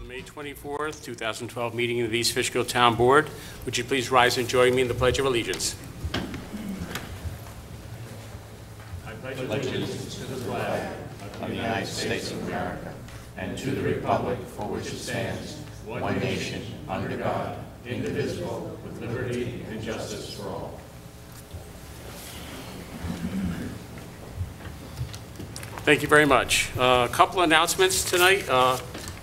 the May 24th, 2012 meeting of the East Fishkill Town Board. Would you please rise and join me in the Pledge of Allegiance? I pledge allegiance to the flag of the United States of America and to the republic for which it stands, one nation, under God, indivisible, with liberty and justice for all. Thank you very much. A couple announcements tonight.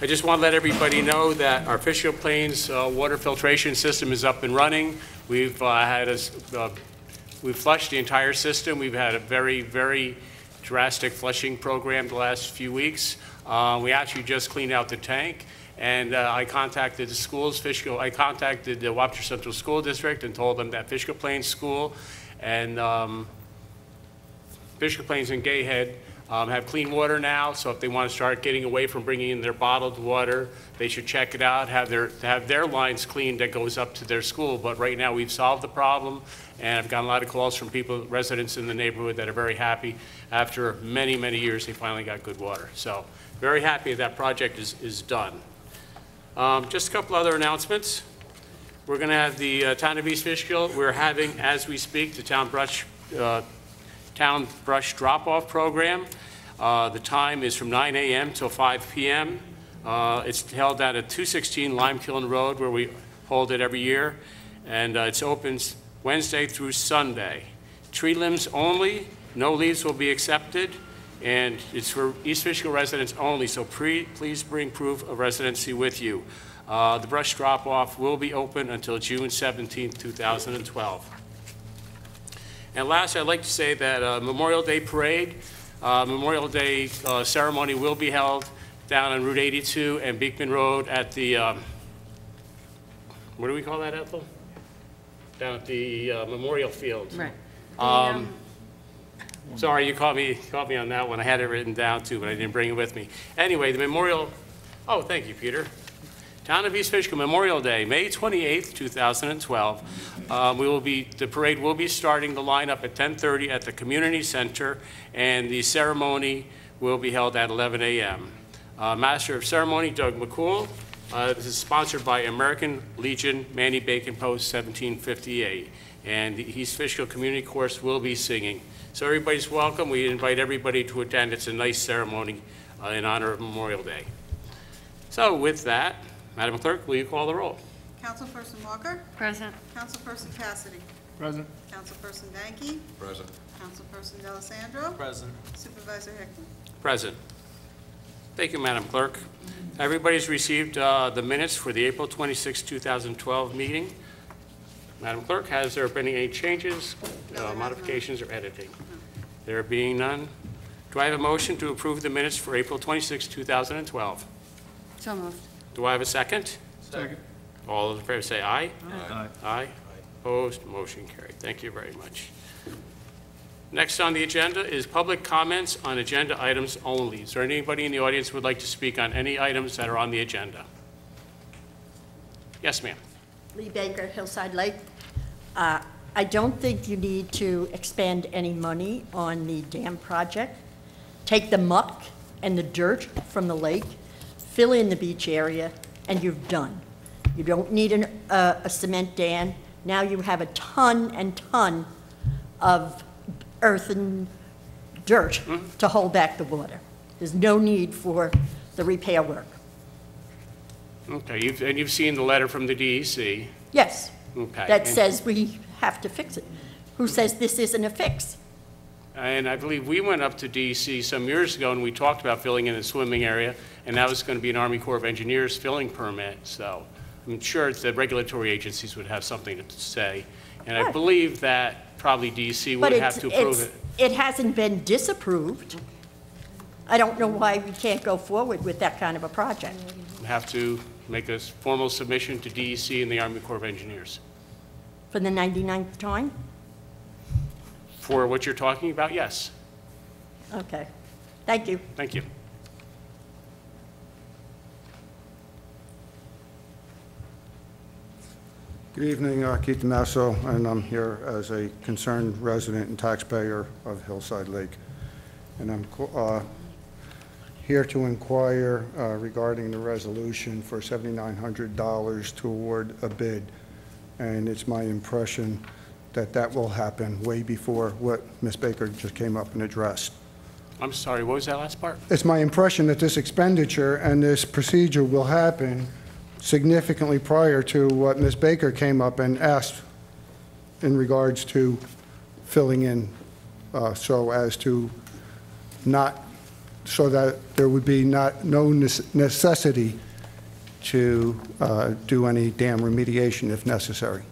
I just want to let everybody know that our Fishkill Plains water filtration system is up and running. We've flushed the entire system. We've had a very, very drastic flushing program the last few weeks. We actually just cleaned out the tank, and I contacted the schools. I contacted the Wapshire Central School District and told them that Fishkill Plains School and Fishkill Plains and Gayhead have clean water now, so if they want to start getting away from bringing in their bottled water, they should check it out, have their lines cleaned that goes up to their school. But right now we've solved the problem, and I've gotten a lot of calls from people, residents in the neighborhood, that are very happy. After many, many years, they finally got good water. So very happy that project is done. Just a couple other announcements. We're going to have the Town of East Fishkill. We're having, as we speak, the Town Brush drop-off program. The time is from 9 a.m. till 5 p.m. It's held out at 216 Limekiln Road, where we hold it every year, and it's open Wednesday through Sunday. Tree limbs only, no leaves will be accepted, and it's for East Fishkill residents only, so please bring proof of residency with you. The brush drop-off will be open until June 17, 2012. And last, I'd like to say that Memorial Day Parade, Memorial Day ceremony will be held down on Route 82 and Beekman Road at the, what do we call that, Ethel? Down at the Memorial Field. Right. Sorry, you caught me on that one. I had it written down too, but I didn't bring it with me. Anyway, the Memorial, oh, thank you, Peter. Town of East Fishkill Memorial Day, May 28th, 2012. The parade will be starting the lineup at 10:30 at the Community Center, and the ceremony will be held at 11 a.m. Master of Ceremony, Doug McCool. This is sponsored by American Legion, Manny Bacon Post 1758. And the East Fishkill Community Chorus will be singing. So everybody's welcome. We invite everybody to attend. It's a nice ceremony in honor of Memorial Day. So with that, Madam Clerk, will you call the roll? Councilperson Walker? Present. Councilperson Cassidy? Present. Councilperson Danke? Present. Councilperson D'Alessandro? Present. Supervisor Hickman? Present. Thank you, Madam Clerk. Everybody's received the minutes for the April 26, 2012 meeting. Madam Clerk, has there been any changes, modifications, or editing? No. There being none, do I have a motion to approve the minutes for April 26, 2012? So moved. Do I have a second? Second. All those in favor say aye. Aye. Aye. Opposed? Motion carried. Thank you very much. Next on the agenda is public comments on agenda items only. Is there anybody in the audience who would like to speak on any items that are on the agenda? Yes, ma'am. Lee Baker, Hillside Lake. I don't think you need to expand any money on the dam project. Take the muck and the dirt from the lake, fill in the beach area, and you're done. You don't need a cement dam. Now you have a ton and ton of earth and dirt to hold back the water. There's no need for the repair work. Okay, you've seen the letter from the DEC. Yes. Okay. That says we have to fix it. Who says this isn't a fix? And I believe we went up to DEC some years ago and we talked about filling in the swimming area, and that was going to be an Army Corps of Engineers filling permit. So I'm sure the regulatory agencies would have something to say. And I believe that probably DEC would have to approve it. It hasn't been disapproved. I don't know why we can't go forward with that kind of a project. We have to make a formal submission to DEC and the Army Corps of Engineers. For the 99th time? For what you're talking about, yes. Okay. Thank you. Thank you. Good evening, Keith DeMasso, and I'm here as a concerned resident and taxpayer of Hillside Lake. And I'm here to inquire regarding the resolution for $7,900 to award a bid. And it's my impression that that will happen way before what Ms. Baker just came up and addressed. I'm sorry, what was that last part? It's my impression that this expenditure and this procedure will happen significantly prior to what Ms. Baker came up and asked in regards to filling in, so as to not, so that there would be no necessity to do any dam remediation if necessary.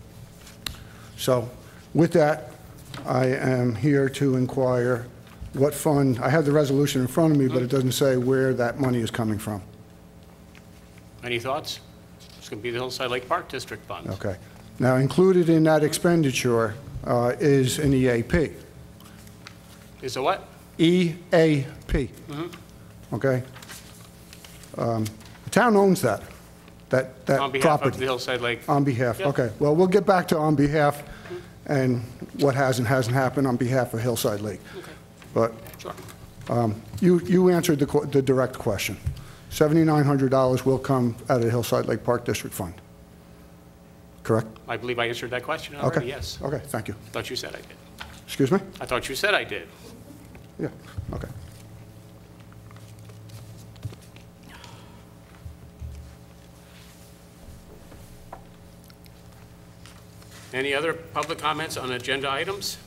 So with that, I am here to inquire what fund. I have the resolution in front of me, but it doesn't say where that money is coming from. Any thoughts? It's going to be the Hillside Lake Park District funds. Okay. Now, included in that expenditure is an EAP. Is a what? EAP. Okay? The town owns that On behalf property. of the Hillside Lake. On behalf, Yep. okay. Well, we'll get back to on behalf and what has and hasn't happened on behalf of Hillside Lake. Okay. But Sure. you answered the direct question. $7,900 will come out of the Hillside Lake Park District Fund. Correct? I believe I answered that question already, Okay. yes. Okay, thank you. I thought you said I did. Excuse me? I thought you said I did. Yeah, okay. Any other public comments on agenda items?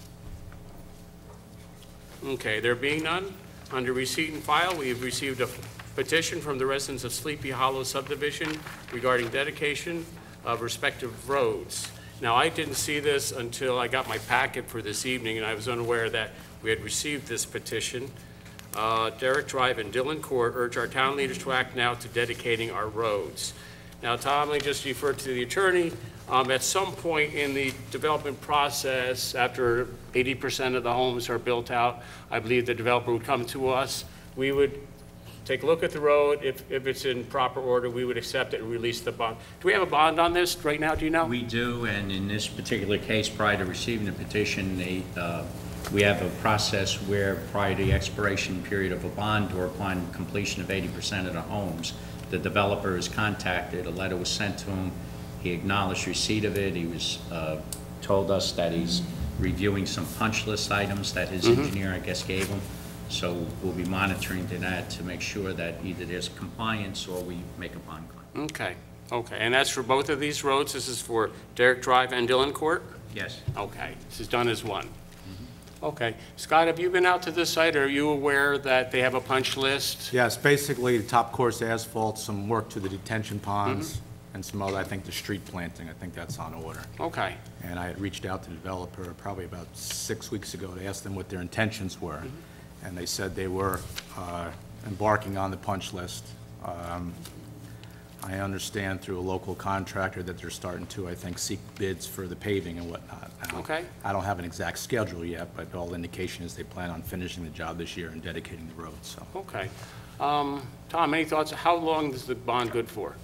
Okay, there being none, under receipt and file, we have received a petition from the residents of Sleepy Hollow subdivision regarding dedication of respective roads. Now, I didn't see this until I got my packet for this evening, and I was unaware that we had received this petition. Derrick Drive and Dillon Court urge our town leaders to act now to dedicating our roads. Now, Tom, I just referred to the attorney. At some point in the development process, after 80% of the homes are built out, I believe the developer would come to us. We would take a look at the road. If it's in proper order, we would accept it and release the bond. Do we have a bond on this right now, do you know? We do, and in this particular case, prior to receiving the petition, we have a process where prior to the expiration period of a bond or upon completion of 80% of the homes, the developer is contacted, a letter was sent to him, he acknowledged receipt of it, he was told us that he's reviewing some punch list items that his engineer, I guess, gave him. So we'll be monitoring that to make sure that either there's compliance or we make a bond claim. Okay, okay. And that's for both of these roads? This is for Derrick Drive and Dillon Court? Yes. Okay, this is done as one. Okay. Scott, have you been out to this site? Are you aware that they have a punch list? Yes, basically the top course asphalt, some work to the detention ponds, and some other, I think the street planting, I think that's on order. Okay. And I had reached out to the developer probably about 6 weeks ago to ask them what their intentions were. And they said they were embarking on the punch list. I understand through a local contractor that they're starting to, I think, seek bids for the paving and whatnot. Okay. I don't have an exact schedule yet, but all indication is they plan on finishing the job this year and dedicating the road, so. Okay. Tom, any thoughts? How long is the bond good for?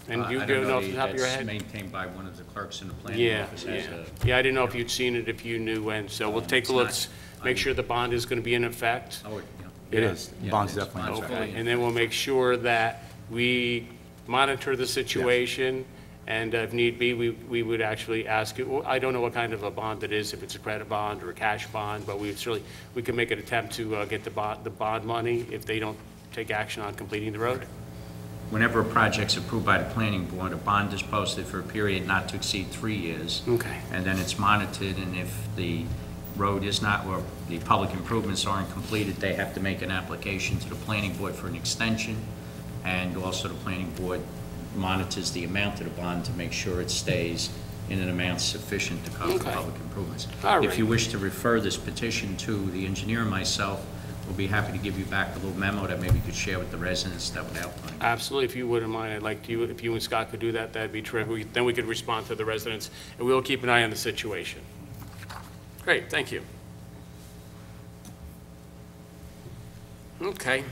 And you I don't know off the that top of your that's head? maintained by one of the clerks in the planning Yeah, office. yeah. As a- Yeah, I didn't know if you'd seen it, if you knew when. So we'll take It's a look, not- make sure the bond is going to be in effect. Oh, It yeah. is. Yeah, Bond's it's definitely bond's in fully Okay, in. and then we'll make sure that we monitor the situation, and if need be, we would actually ask you, well, I don't know what kind of a bond it is, if it's a credit bond or a cash bond, but we can make an attempt to get the bond money if they don't take action on completing the road. Whenever a project's approved by the planning board, a bond is posted for a period not to exceed 3 years. Okay. And then it's monitored, and if the road is not, or the public improvements aren't completed, they have to make an application to the planning board for an extension. And also the planning board monitors the amount of the bond to make sure it stays in an amount sufficient to cover Okay. public improvements. All right. If you wish to refer this petition to the engineer and myself, we'll be happy to give you back a little memo that maybe you could share with the residents that would outline. Absolutely, if you wouldn't mind, I'd like you, if you and Scott could do that, that'd be terrific. Then we could respond to the residents, and we'll keep an eye on the situation. Great, thank you. Okay,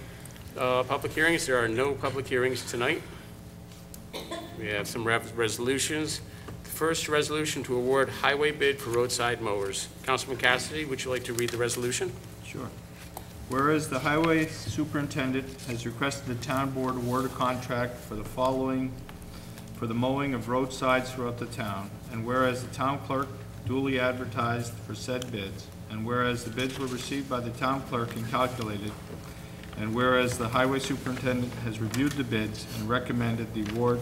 public hearings, there are no public hearings tonight. We have some resolutions. The first resolution to award highway bid for roadside mowers. Councilman Cassidy, would you like to read the resolution? Sure. Whereas the highway superintendent has requested the town board award a contract for the following, for the mowing of roadsides throughout the town, and whereas the town clerk duly advertised for said bids, and whereas the bids were received by the town clerk and calculated, and whereas the highway superintendent has reviewed the bids and recommended the award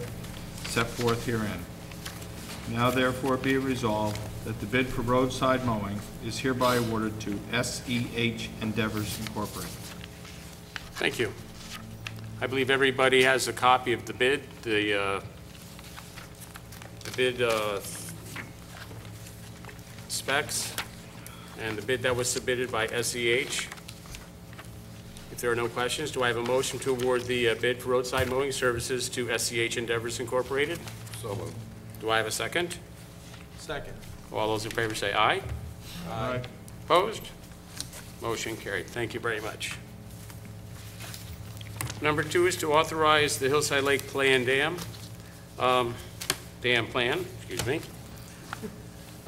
set forth herein. Now therefore be it resolved that the bid for roadside mowing is hereby awarded to SEH Endeavors Incorporated. Thank you. I believe everybody has a copy of the bid, the bid specs, and the bid that was submitted by SEH. If there are no questions, do I have a motion to award the bid for roadside mowing services to SEH Endeavors Incorporated? So moved. Do I have a second? Second. All those in favor say aye. Aye. Opposed? Motion carried. Thank you very much. Number 2 is to authorize the Hillside Lake Dam plan,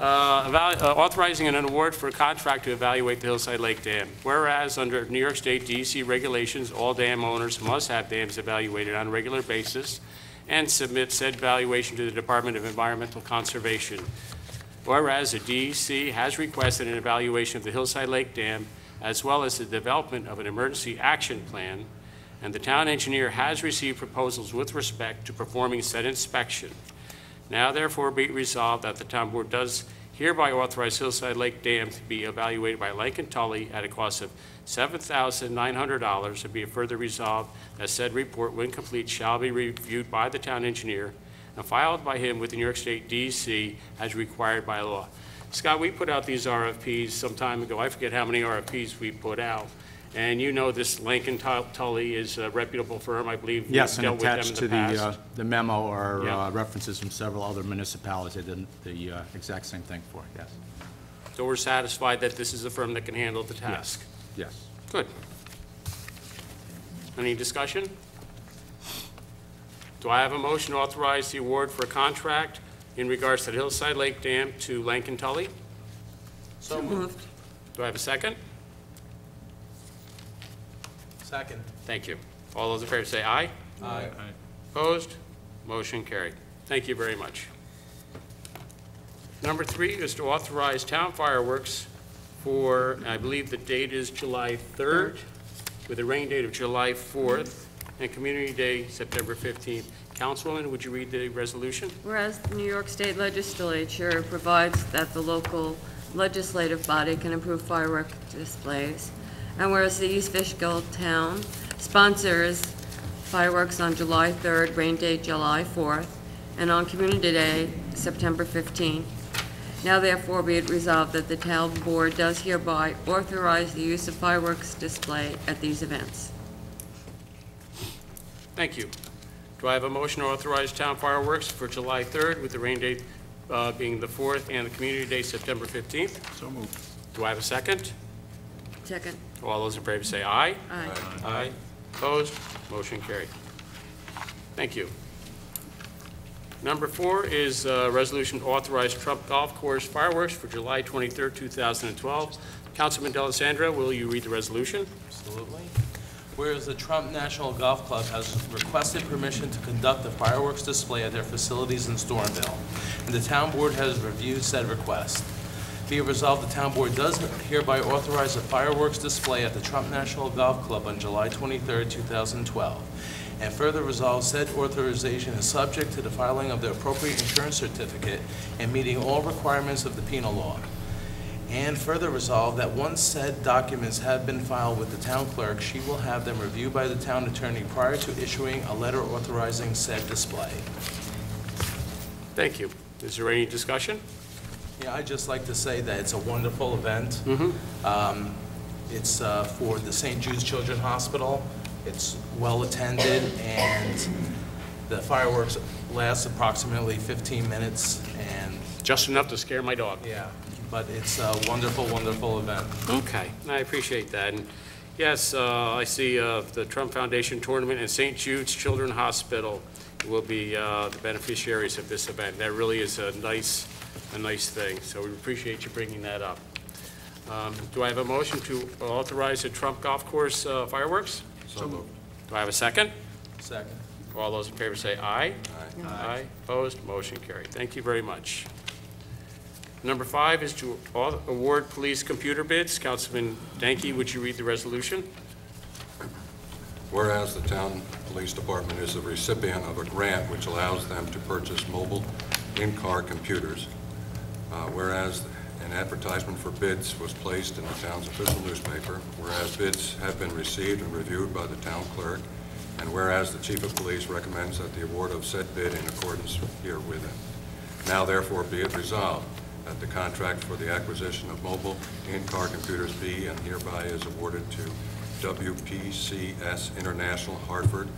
authorizing an award for a contract to evaluate the Hillside Lake Dam. Whereas under New York State DEC regulations, all dam owners must have dams evaluated on a regular basis and submit said evaluation to the Department of Environmental Conservation. Whereas the DEC has requested an evaluation of the Hillside Lake Dam as well as the development of an emergency action plan, and the town engineer has received proposals with respect to performing said inspection. Now therefore be it resolved that the town board does hereby authorize Hillside Lake Dam to be evaluated by Lankin Tully at a cost of $7,900, and be it further resolved that said report, when complete, shall be reviewed by the town engineer and filed by him with the New York State DEC as required by law. Scott, we put out these RFPs some time ago. I forget how many RFPs we put out. And you know this Lankin Tully is a reputable firm. I believe Yes, we've and dealt with them attached in to the past. the memo are Yeah. references from several other municipalities that did the exact same thing for, yes. So we're satisfied that this is a firm that can handle the task. Yes. Good. Any discussion? Do I have a motion to authorize the award for a contract in regards to the Hillside Lake Dam to Lankin Tully? So moved. Do I have a second? Second. Thank you. All those in favor say aye. Aye. Opposed? Motion carried. Thank you very much. Number 3 is to authorize town fireworks for, I believe the date is July 3rd, with a rain date of July 4th, and Community Day, September 15th. Councilwoman, would you read the resolution? Whereas the New York State Legislature provides that the local legislative body can approve firework displays, and whereas the East Fishkill town sponsors fireworks on July 3rd, rain date July 4th, and on Community Day, September 15th. Now therefore be it resolved that the town board does hereby authorize the use of fireworks display at these events. Thank you. Do I have a motion to authorize town fireworks for July 3rd, with the rain date being the 4th, and the Community Day, September 15th? So moved. Do I have a second? Second. All those in favor say aye. Aye. Aye. Opposed? Motion carried. Thank you. Number 4 is a resolution to authorize Trump Golf Course fireworks for July 23rd, 2012. Councilman D'Alessandro, will you read the resolution? Absolutely. Whereas the Trump National Golf Club has requested permission to conduct a fireworks display at their facilities in Stormville, and the town board has reviewed said request. Be it resolved, the town board does hereby authorize a fireworks display at the Trump National Golf Club on July 23rd, 2012. And further resolve, said authorization is subject to the filing of the appropriate insurance certificate and meeting all requirements of the penal law. And further resolve that once said documents have been filed with the town clerk, she will have them reviewed by the town attorney prior to issuing a letter authorizing said display. Thank you. Is there any discussion? Yeah, I'd just like to say that it's a wonderful event. It's for the St. Jude's Children's Hospital. It's well attended, and the fireworks last approximately 15 minutes, and Just enough to scare my dog. yeah, but it's a wonderful, wonderful event. Okay, I appreciate that. And yes, I see the Trump Foundation Tournament and St. Jude's Children's Hospital will be the beneficiaries of this event. That really is a nice thing, so we appreciate you bringing that up. Do I have a motion to authorize the Trump Golf Course fireworks? So moved. Do I have a second? Second. All those in favor say aye. Aye. Aye. Opposed? Motion carried. Thank you very much. Number 5 is to award police computer bids. Councilman Danke, would you read the resolution? Whereas the town police department is the recipient of a grant which allows them to purchase mobile in-car computers. Whereas an advertisement for bids was placed in the town's official newspaper. Whereas bids have been received and reviewed by the town clerk. And whereas the chief of police recommends that the award of said bid in accordance herewith. Now therefore be it resolved that the contract for the acquisition of mobile in-car computers be and hereby is awarded to WPCS International Hartford.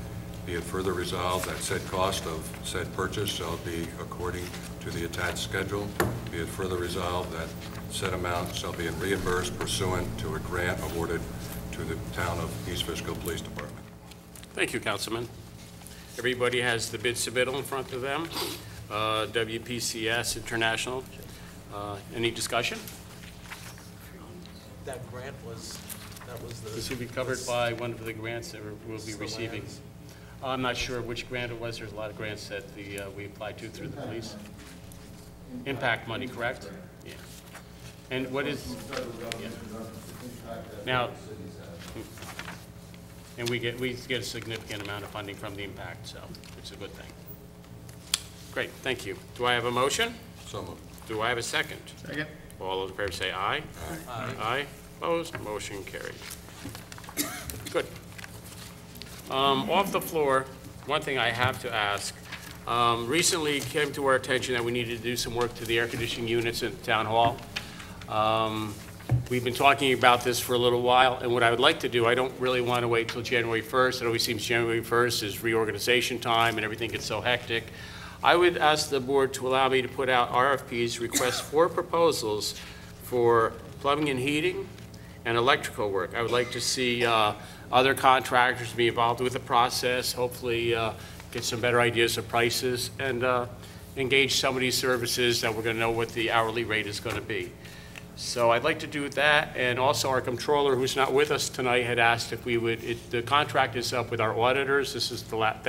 Be it further resolved that said cost of said purchase shall be according to the attached schedule. Be it further resolved that said amount shall be reimbursed pursuant to a grant awarded to the town of East Fishkill Police Department. Thank you, Councilman. Everybody has the bid submittal in front of them. WPCS International. Any discussion? That grant was, that was the... This will be covered by one of the grants that we'll be receiving. I'm not sure which grant it was. There's a lot of grants that we applied to through the police. Impact money, correct? Yeah. And what is... Yeah. Now, and we get a significant amount of funding from the impact, so it's a good thing. Great, thank you. Do I have a motion? So moved. Do I have a second? Second. All those in favor say aye. Aye. Aye. Opposed? Motion carried. Good. Off the floor, one thing I have to ask. Recently it came to our attention that we needed to do some work to the air conditioning units in Town Hall. We've been talking about this for a little while, and what I would like to do, I don't really want to wait till January 1st. It always seems January 1st is reorganization time and everything gets so hectic. I would ask the board to allow me to put out RFPs, requests for proposals for plumbing and heating and electrical work. I would like to see other contractors be involved with the process, hopefully get some better ideas of prices, and engage some of these services that we're going to know what the hourly rate is going to be. So I'd like to do that, and also our controller, who's not with us tonight, had asked if we would, the contract is up with our auditors. This is last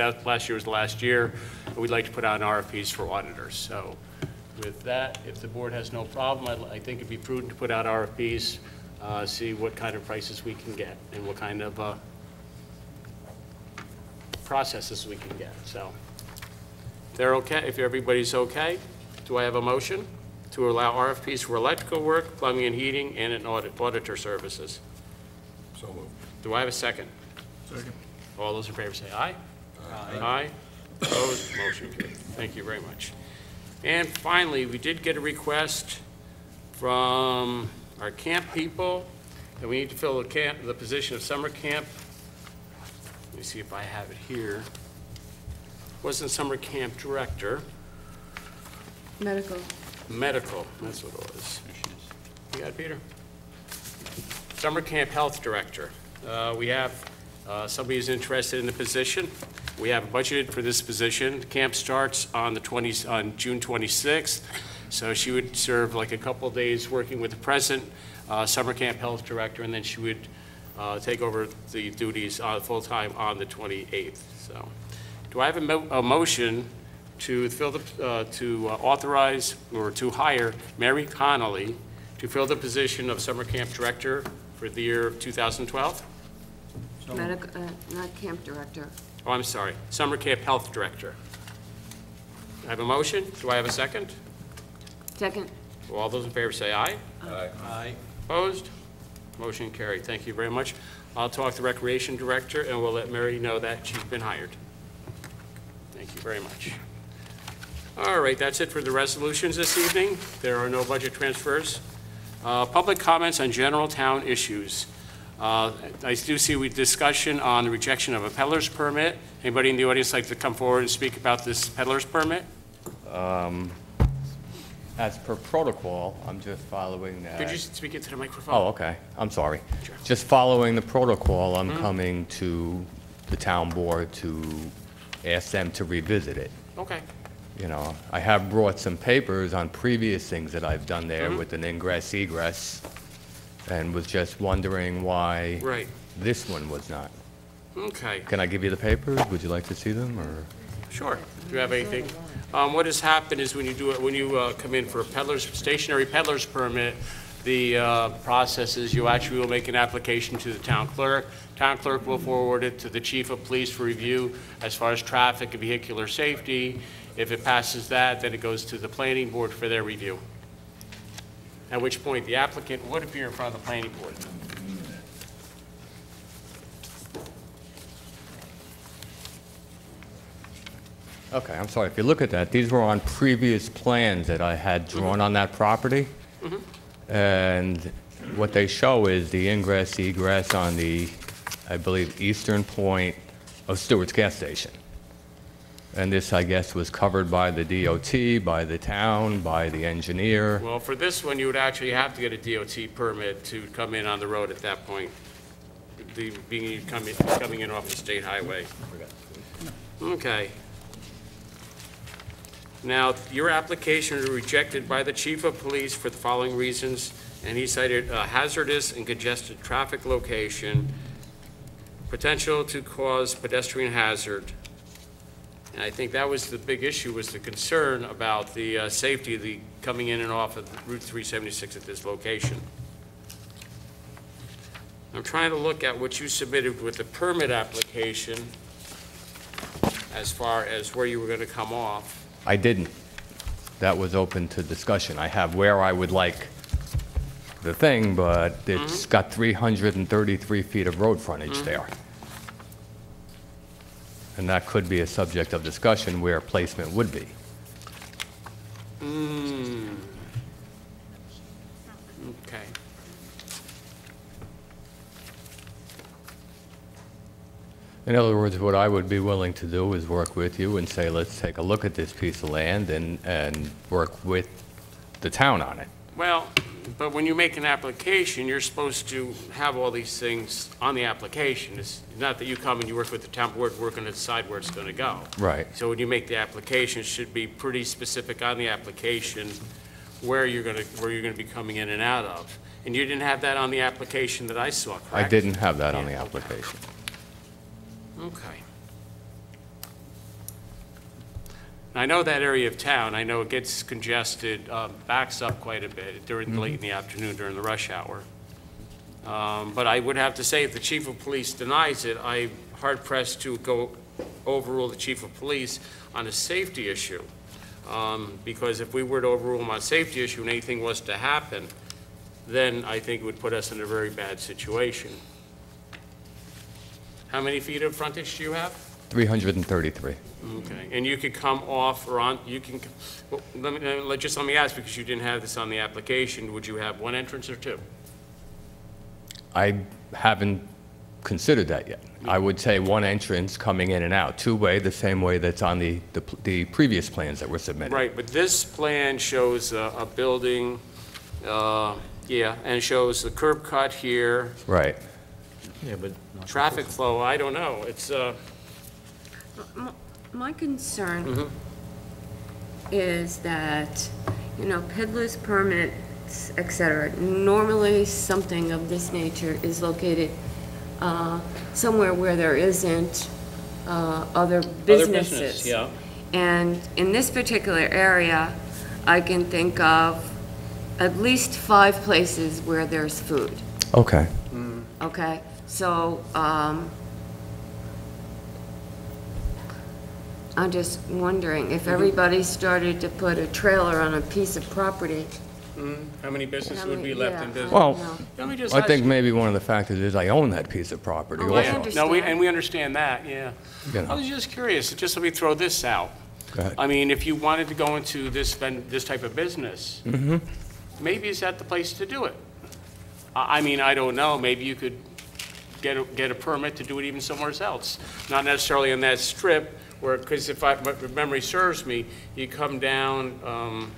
year was the last year, and we'd like to put out an RFPs for auditors. So with that, if the board has no problem, I think it'd be prudent to put out RFPs, see what kind of prices we can get, and what kind of processes we can get. So if they're okay, if everybody's okay, do I have a motion to allow RFPs for electrical work, plumbing and heating, and an auditor services? So moved. Do I have a second? Second. All those in favor say aye. Aye. Aye. Opposed? Motion carried. Thank you very much. And finally, we did get a request from our camp people that we need to fill the position of summer camp. Let me see if I have it here. Wasn't summer camp director. Medical. Medical, that's what it was. You got it, Peter? Summer camp health director. We have somebody who's interested in the position. We have budgeted for this position. The camp starts on on June 26th, so she would serve like a couple of days working with the present summer camp health director, and then she would take over the duties full-time on the 28th. So, do I have a motion to fill the, to authorize or to hire Mary Connolly to fill the position of summer camp director for the year of 2012? Medical, not camp director. Oh, I'm sorry, summer camp health director. I have a motion. Do I have a second? Second. All those in favor say aye. Aye. Aye. Opposed? Motion carried. Thank you very much. I'll talk to the recreation director and we'll let Mary know that she's been hired. Thank you very much. All right, that's it for the resolutions this evening. There are no budget transfers. Public comments on general town issues. I do see discussion on the rejection of a peddler's permit. Anybody in the audience like to come forward and speak about this peddler's permit? As per protocol, I'm just following that. Could you speak into the microphone? Oh, okay. I'm sorry. Sure. Just following the protocol, I'm coming to the town board to ask them to revisit it. Okay. You know, I have brought some papers on previous things that I've done there with an ingress, egress, and was just wondering why Right. this one was not. Okay. Can I give you the papers? Would you like to see them, or? Sure. Do you have anything? What has happened is when you come in for a stationary peddler's permit, the process is you actually will make an application to the town clerk. Town clerk will forward it to the chief of police for review as far as traffic and vehicular safety. If it passes that, then it goes to the planning board for their review. At which point the applicant would appear in front of the planning board. Okay, I'm sorry. If you look at that, these were on previous plans that I had drawn on that property. And what they show is the ingress, egress on the, I believe, eastern point of Stewart's gas station. And this, I guess, was covered by the DOT, by the town, by the engineer. Well, for this one, you would actually have to get a DOT permit to come in on the road at that point, coming in off the state highway. Okay. Now, your application was rejected by the chief of police for the following reasons, and he cited a hazardous and congested traffic location, potential to cause pedestrian hazard. And I think that was the big issue, was the concern about the safety of the coming in and off of Route 376 at this location. I'm trying to look at what you submitted with the permit application as far as where you were going to come off. I didn't. That was open to discussion. I have where I would like the thing, but it's got 333 feet of road frontage there. And that could be a subject of discussion where placement would be. Okay. In other words, what I would be willing to do is work with you and say, let's take a look at this piece of land and work with the town on it. Well, but when you make an application, you're supposed to have all these things on the application. It's not that you come and you work with the town board, working to decide where it's going to go. Right. So when you make the application, it should be pretty specific on the application where you're going to be coming in and out of. And you didn't have that on the application that I saw, correct? I didn't have that on the application. Okay. I know that area of town, I know it gets congested, backs up quite a bit during late in the afternoon during the rush hour. But I would have to say, if the chief of police denies it, I'm hard pressed to go overrule the chief of police on a safety issue. Because if we were to overrule him on a safety issue and anything was to happen, then I think it would put us in a very bad situation. How many feet of frontage do you have? 333. Okay, and you could come off or on, you can, well, let me ask, because you didn't have this on the application, would you have one entrance or two? I haven't considered that yet. I would say one entrance coming in and out, two-way, the same way that's on the previous plans that were submitted. Right, but this plan shows a building, yeah, and it shows the curb cut here, Right. Yeah, but traffic flow, I don't know, it's, My concern is that, you know, peddler's permits, et cetera, normally something of this nature is located somewhere where there isn't other businesses. yeah. And in this particular area, I can think of at least 5 places where there's food, Okay. okay? So, I'm just wondering, if everybody started to put a trailer on a piece of property. How many businesses How would many- be left yeah, in business? Well, No. Let me just I ask think you- maybe one of the factors is I own that piece of property Oh, I also. understand. No, and we understand that, yeah. You know. I was just curious, just let me throw this out. Go ahead. I mean, if you wanted to go into this type of business, maybe is that the place to do it? I mean, I don't know, maybe you could get a permit to do it even somewhere else. Not necessarily on that strip, where, because if my memory serves me, you come down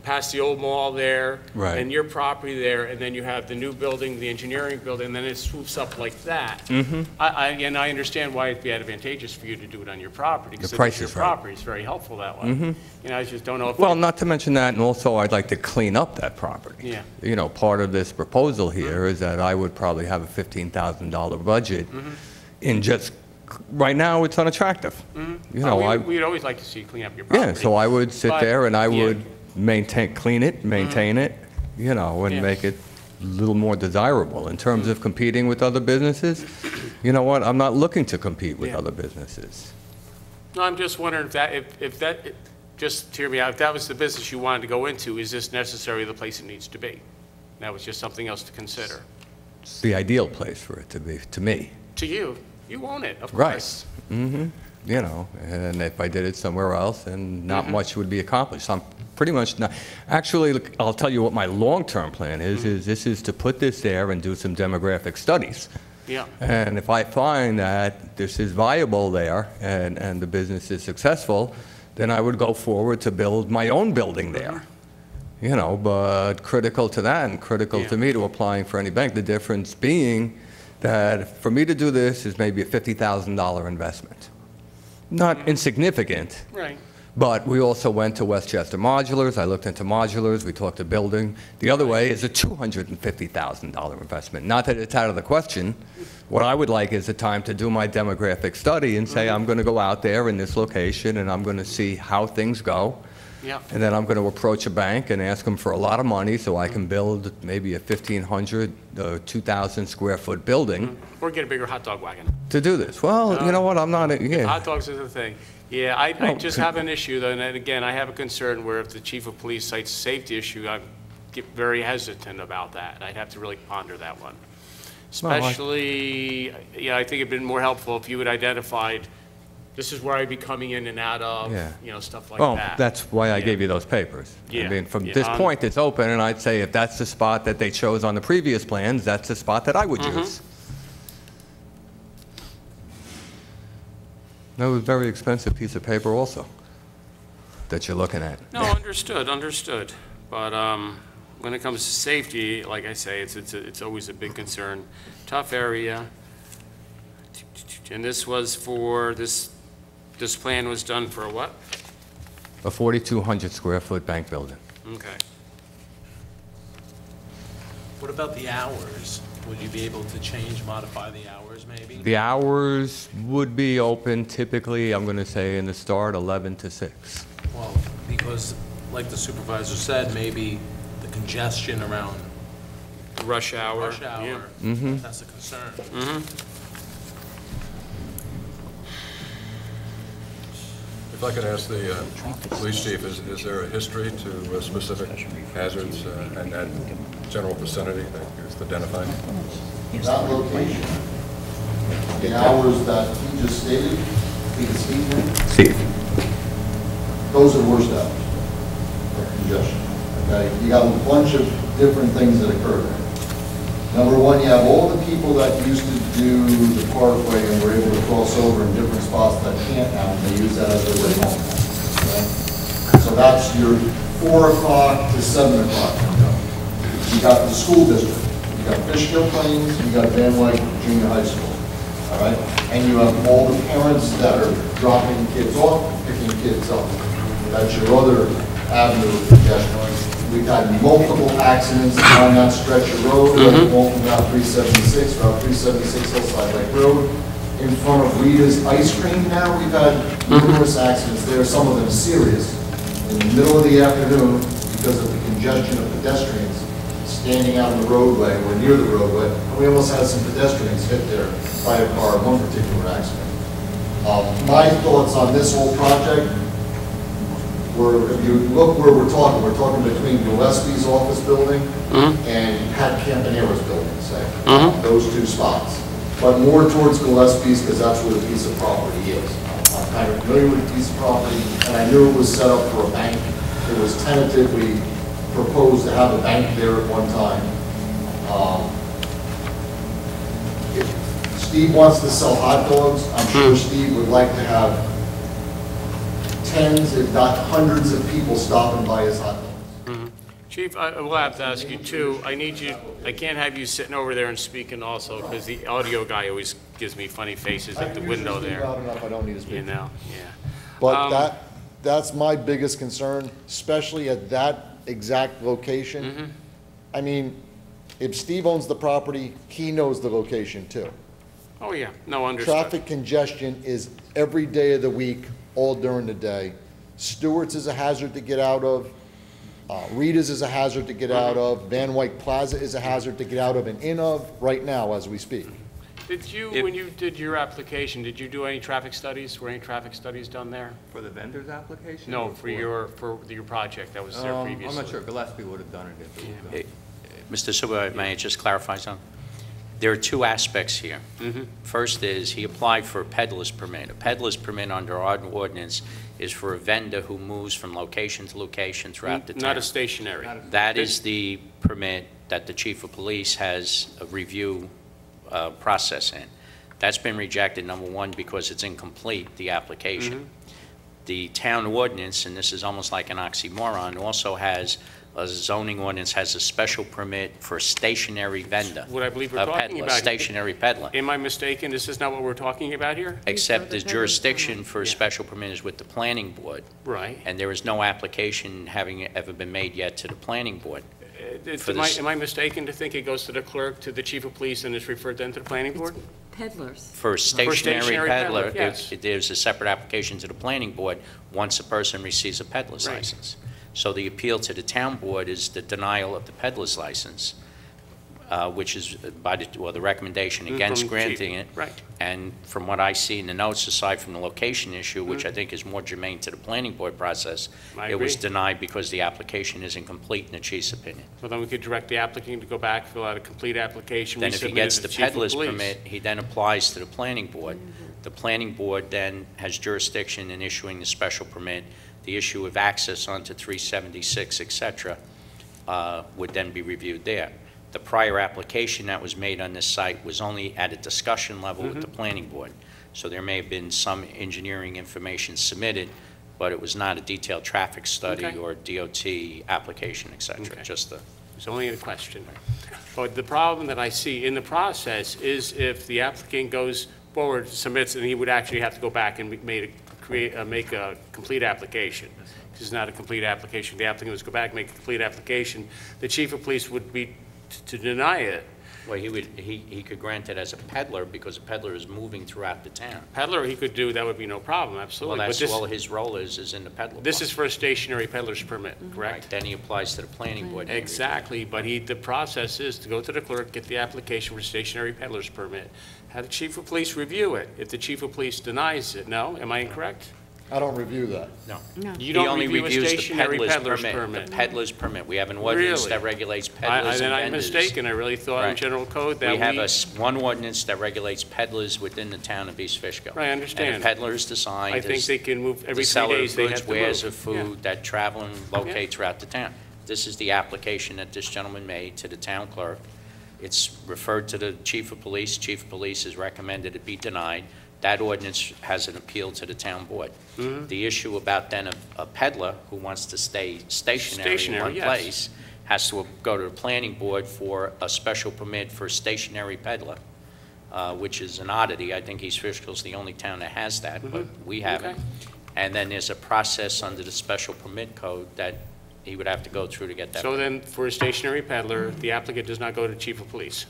past the old mall there, Right. and your property there, and then you have the new building, the engineering building, and then it swoops up like that. And I understand why it'd be advantageous for you to do it on your property, because The price it's your is right. property, it's very helpful that way. You know, I just don't know if. Well, not to mention that, and also I'd like to clean up that property. Yeah. You know, part of this proposal here is that I would probably have a $15,000 budget in just, right now, it's unattractive. You know, We'd always like to see you clean up your property. yeah, so I would sit But, there and I yeah. would maintain it, you know, and Yeah. make it a little more desirable. In terms of competing with other businesses, you know what, I'm not looking to compete with Yeah. other businesses. No, I'm just wondering if that, just hear me out, if that was the business you wanted to go into, is this necessarily the place it needs to be? That was just something else to consider. It's the ideal place for it to be, to me. To you, you own it, of Right. course. You know, and if I did it somewhere else, then not much would be accomplished. I'm pretty much not, actually, look, I'll tell you what my long-term plan is this is to put this there and do some demographic studies. Yeah. And if I find that this is viable there and the business is successful, then I would go forward to build my own building there. You know, but critical to that and critical to me to applying for any bank, the difference being that for me to do this is maybe a $50,000 investment. Not insignificant, Right. but we also went to Westchester Modulars. I looked into modulars. We talked to building. The other way is a $250,000 investment. Not that it's out of the question. What I would like is a time to do my demographic study and say, I'm going to go out there in this location and I'm going to see how things go. Yeah. And then I'm going to approach a bank and ask them for a lot of money so I can build maybe a 1,500, 2,000 square foot building Or get a bigger hot dog wagon. to do this. Well, you know what? I'm not, yeah. Hot dogs is the thing. Yeah, I Well, just have an issue, though, and again, I have a concern where if the chief of police cites a safety issue, I get very hesitant about that. I'd have to really ponder that one. Especially, yeah, I think it'd been more helpful if you had identified, this is where I'd be coming in and out of, Yeah. you know, stuff like Well, that. that's why I Yeah. gave you those papers. Yeah. I mean, from Yeah, this point, it's open, and I'd say if that's the spot that they chose on the previous plans, that's the spot that I would use. That was a very expensive piece of paper also that you're looking at. No, understood. But when it comes to safety, like I say, it's always a big concern. Tough area. And this was for, this plan was done for a what? A 4,200 square foot bank building. Okay. What about the hours? Would you be able to change, modify the hours maybe? The hours would be open typically, I'm going to say in the start, 11 to 6. Well, because like the supervisor said, maybe the congestion around Rush hour. rush hour, Yeah. that's a concern. If I could ask the police chief, is there a history to specific hazards in that general vicinity that is identified? That location, the hours that he just stated, Steve. those are worst hours of congestion. Okay, you got a bunch of different things that occur there. Number one, you have all the people that used to do the parkway and were able to cross over in different spots that can't now, and they use that as their way home. Okay? So that's your 4 o'clock to 7 o'clock window. You got the school district, you got Fishkill Plains, you got Van Wyck Junior High School, all right? And you have all the parents that are dropping kids off, picking kids up. That's your other avenue of congestion. We've had multiple accidents on that stretch of road, walking Route 376, Route 376 Hillside Lake Road. In front of Rita's Ice Cream now, we've had numerous accidents there, some of them serious, in the middle of the afternoon because of the congestion of pedestrians standing out in the roadway or near the roadway. And we almost had some pedestrians hit there by a car in one particular accident. My thoughts on this whole project, if you look where we're talking between Gillespie's office building and Pat Campanero's building, say, those two spots. But more towards Gillespie's because that's where the piece of property is. I'm kind of familiar with the piece of property, and I knew it was set up for a bank. It was tentatively proposed to have a bank there at one time. If Steve wants to sell hot dogs, I'm sure Steve would like to have tens, if not hundreds of people stopping by his hot dogs. Chief, I will have to ask you too, I can't have you sitting over there and speaking also, because the audio guy always gives me funny faces at the window there. I don't need to speak. You know, yeah. But that's my biggest concern, especially at that exact location. I mean, if Steve owns the property, he knows the location too. Oh, yeah, no, understood. Traffic congestion is every day of the week, all during the day. Stewart's is a hazard to get out of. Rita's is a hazard to get out of. Van Wyck Plaza is a hazard to get out of and in of right now as we speak. Did you, when you did your application, did you do any traffic studies? Were any traffic studies done there? For the vendor's application? No, for your project that was there previously. I'm not sure. Gillespie would have done it if it was done. Mr. Supervisor, may I just clarify something? There are two aspects here. First is he applied for a peddler's permit. A peddler's permit under our ordinance is for a vendor who moves from location to location throughout the town. Not a stationary. That is the permit that the chief of police has a review process in. That's been rejected, number one, because it's incomplete, the application. The town ordinance, and this is almost like an oxymoron, also has a zoning ordinance has a special permit for a stationary vendor. What I believe we're talking about. Stationary peddler. Am I mistaken? This is not what we're talking about here? Except the jurisdiction for a special permit is with the planning board. Right. And there is no application having ever been made yet to the planning board. Am I mistaken to think it goes to the clerk, to the chief of police, and is referred then to the planning board? Peddlers. For a stationary peddler, yes. there's a separate application to the planning board once a person receives a peddler's license. So the appeal to the town board is the denial of the peddler's license, which is the recommendation against granting it. Right. And from what I see in the notes, aside from the location issue, which I think is more germane to the planning board process, it was denied because the application isn't complete in the chief's opinion. Well, then we could direct the applicant to go back, fill out a complete application. Then if he resubmit gets it to the the chief of peddler's police. permit, he then applies to the planning board. The planning board then has jurisdiction in issuing the special permit. The issue of access onto 376, et cetera, would then be reviewed there. The prior application that was made on this site was only at a discussion level with the planning board. So there may have been some engineering information submitted, but it was not a detailed traffic study or DOT application, et cetera. Just the. It's only a question. But the problem that I see in the process is if the applicant goes forward, submits, and he would actually have to go back and make a complete application. This is not a complete application. The applicant would go back and make a complete application. The chief of police would be to deny it. Well, he could grant it as a peddler because a peddler is moving throughout the town. Peddler he could do, that would be no problem, absolutely. Well, But that's all his role is in the peddler. this is for a stationary peddler's permit, correct? Right, then he applies to the planning board. Exactly, but the process is to go to the clerk, get the application for stationary peddler's permit, have the chief of police review it. If the chief of police denies it, no, am I incorrect? I don't review that. No. You don't He only review a reviews the stationary peddler's peddler's permit. The peddler's permit. We have an ordinance Really? that regulates peddlers and Then I'm vendors. mistaken, I really thought in Right. general code that We have one ordinance that regulates peddlers within the town of East Fishkill. Right, I understand. And a peddler is defined I think as they can move every the 3 seller days of they goods, have to wares, move. or food that travel and locate throughout the town. This is the application that this gentleman made to the town clerk. It's referred to the chief of police. Chief of police has recommended it be denied. That ordinance has an appeal to the town board. The issue about then a peddler who wants to stay stationary in one yes. place has to go to the planning board for a special permit for a stationary peddler, which is an oddity. I think East Fishkill's the only town that has that, but we haven't. Okay. And then there's a process under the special permit code that he would have to go through to get that. So then, for a stationary peddler, the applicant does not go to chief of police?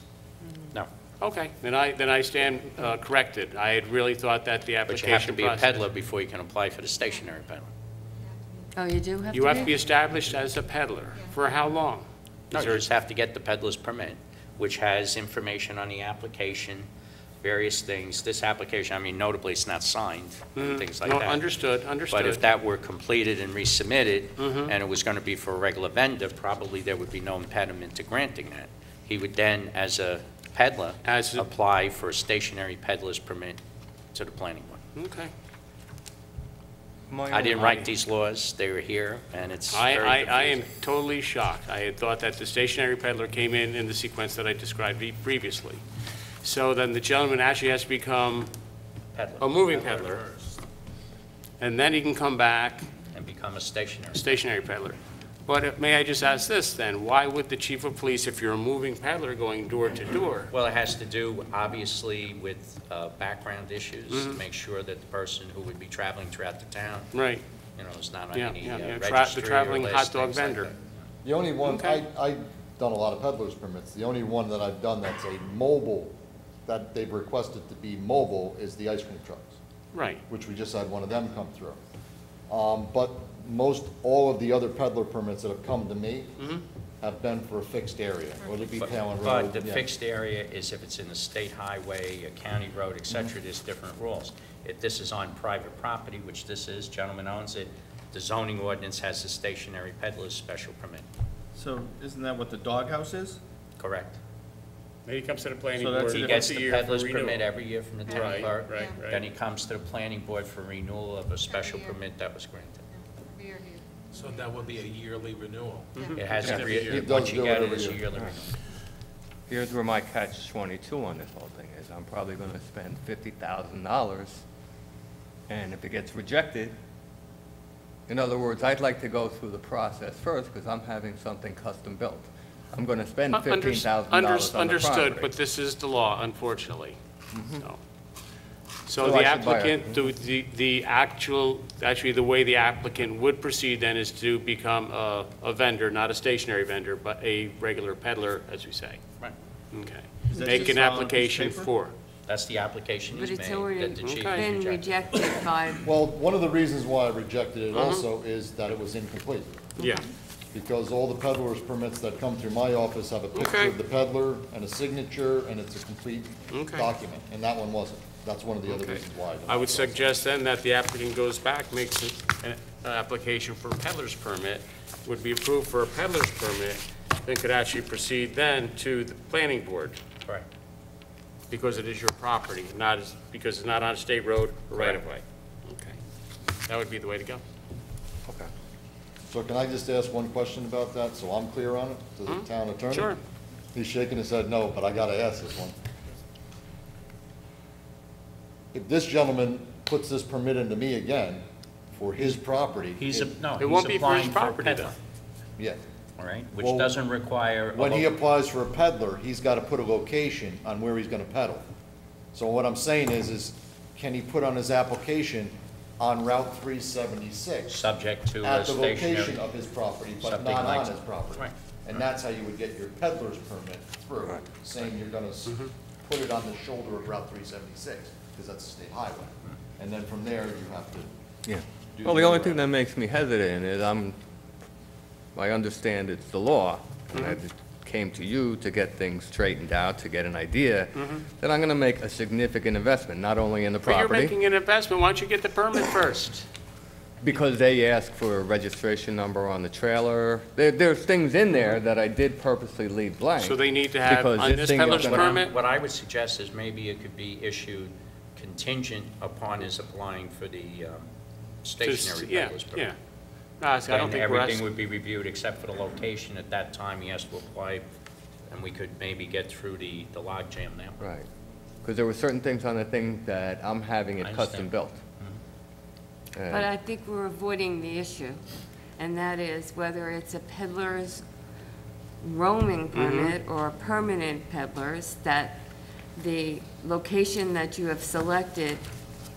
No. Okay, then I stand corrected. I had really thought that the But application you have to be a process- peddler before you can apply for the stationary peddler. Oh, you do have to You have to be established as a peddler. For how long? No, you just have to get the peddler's permit, which has information on the application, various things. This application, I mean, notably, it's not signed, and things like No, that. understood. But if that were completed and resubmitted, and it was going to be for a regular vendor, probably there would be no impediment to granting that. He would then, as a peddler, apply for a stationary peddler's permit to the planning board. Okay. I didn't write these laws, they were here, and it's very I am confusing. totally shocked. I had thought that the stationary peddler came in the sequence that I described previously. So then the gentleman actually has to become a moving peddler, and then he can come back, And become a stationary. stationary peddler. But may I just ask this then? Why would the chief of police, if you're a moving peddler going door to door? Well, it has to do, obviously, with background issues, to make sure that the person who would be traveling throughout the town, Right, you know, is not on yeah, any yeah, yeah. registry The or traveling list, hot dog things like vendor. that. The only one, Okay. I've done a lot of peddler's permits. The only one that I've done that's a mobile, that they've requested to be mobile is the ice cream trucks, Right. which we just had one of them come through. But most, all of the other peddler permits that have come to me have been for a fixed area, whether it be town road. But the yeah. fixed area is if it's in a state highway, a county road, et cetera, there's different rules. If this is on private property, which this is, gentleman owns it, the zoning ordinance has a stationary peddler's special permit. So isn't that what the doghouse is? Correct. Then he comes to the planning So that's board a He once gets a the year for peddler's renewal. permit every year from the town Right, clerk. right, Yeah. right. Then he comes to the planning board for renewal of a special year. permit that was granted. Every year here. So that would be a yearly renewal. It has Yeah. every, He does once you do it get it, every it's a year. yearly renewal. Here's where my catch-22 on this whole thing is. I'm probably going to spend $50,000, and if it gets rejected, in other words, I'd like to go through the process first, because I'm having something custom built. I'm going to spend $15,000 on the property. Understood, but this is the law, unfortunately. So So the I should buy a- applicant, actually, the way the applicant would proceed then is to become a vendor, not a stationary vendor, but a regular peddler, as we say. Right. Okay. Is that Make just an all on a piece of application paper? for. That's the application But he's it's made, already that the chief Okay. been rejected. rejected by, Well, one of the reasons why I rejected it Uh-huh. also is that it was incomplete. Yeah. Because all the peddler's permits that come through my office have a picture Okay. of the peddler and a signature, and it's a complete Okay. document, and that one wasn't. That's one of the other Okay. reasons why. didn't I would like it also. suggest then that the applicant goes back, makes an application for a peddler's permit, would be approved for a peddler's permit, then could actually proceed then to the planning board, Correct. because it is your property, because it's not on a state road or right of way. Okay. That would be the way to go. Okay. So can I just ask one question about that, so I'm clear on it, to the town attorney? Sure. He's shaking his head no, but I gotta ask this one. If this gentleman puts this permit into me again for his property. He's, it- no, It won't he's be for his applying for a property, peddler, though. Yeah. all right, which Well, doesn't require. a When he lo- applies for a peddler, he's gotta put a location on where he's gonna peddle. So what I'm saying is can he put on his application on Route 376? Subject to a At the location stationary. of his property, but Something not like on that. his property. Right. And that's how you would get your peddler's permit through, saying you're gonna put it on the shoulder of Route 376, because that's a state highway. And then from there, you have to. Yeah. do Well, the only other thing that makes me hesitant is I understand it's the law, and I came to you to get things straightened out, to get an idea, that I'm going to make a significant investment, not only in the But you're property, making an investment, why don't you get the permit first? because they ask for a registration number on the trailer. There's things in there that I did purposely leave blank. So they need to have, because on this this thing is peddler's gonna- permit, What I would suggest is maybe it could be issued contingent upon his applying for the stationary yeah, peddler's permit. yeah. No, see, I don't Then think we're everything asking, would be reviewed except for the location. At that time, he has to apply, and we could maybe get through the logjam now. Right. Because there were certain things on the thing that I'm having it I custom understand. built. but I think we're avoiding the issue, and that is whether it's a peddler's roaming permit or a permanent peddler's, that the location that you have selected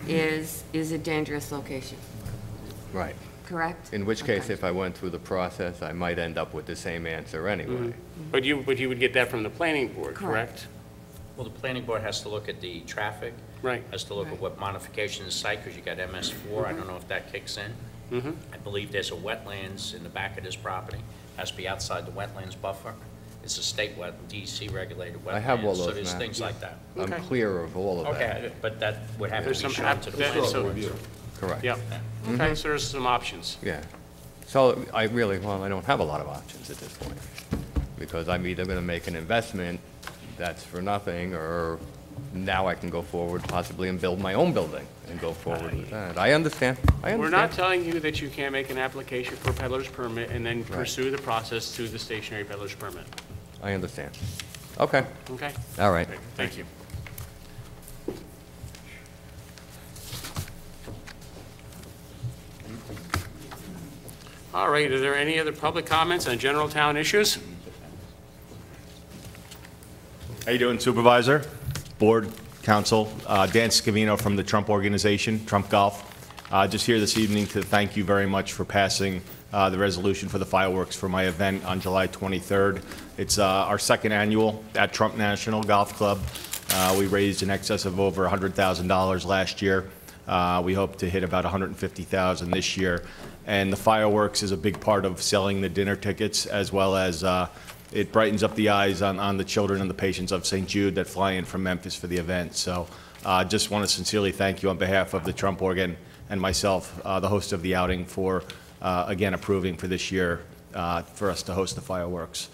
is a dangerous location, Right. correct? In which case, Okay. if I went through the process, I might end up with the same answer anyway. but you would get that from the planning board, Correct. correct? Well, the planning board has to look at the traffic, Right. has to look at Right. what modifications of site, because you got MS4, I don't know if that kicks in. I believe there's a wetlands in the back of this property, has to be outside the wetlands buffer. It's a state wet, DEC regulated wetland. I have all So those there's maps. things like that. I'm Okay. clear of all of that. Okay, but that would have to There's be some, shown to the that planning is board. so, Correct. yeah. Okay, so there's some options. Yeah. So I don't have a lot of options at this point, because I'm either going to make an investment that's for nothing, or now I can go forward possibly and build my own building and go forward with that. I understand. We're not telling you that you can't make an application for a peddler's permit and then Right. pursue the process to the stationary peddler's permit. I understand. Okay, Okay? all right. Great, thank you. All right, are there any other public comments on general town issues? How you doing, Supervisor, Board, Council? Dan Scavino from the Trump Organization, Trump Golf. Just here this evening to thank you very much for passing the resolution for the fireworks for my event on July 23rd. It's our second annual at Trump National Golf Club. We raised in excess of over $100,000 last year. We hope to hit about $150,000 this year. And the fireworks is a big part of selling the dinner tickets, as well as it brightens up the eyes on the children and the patients of St. Jude that fly in from Memphis for the event. So just want to sincerely thank you on behalf of the Trump Organ and myself, the host of the outing, for, again, approving for this year for us to host the fireworks.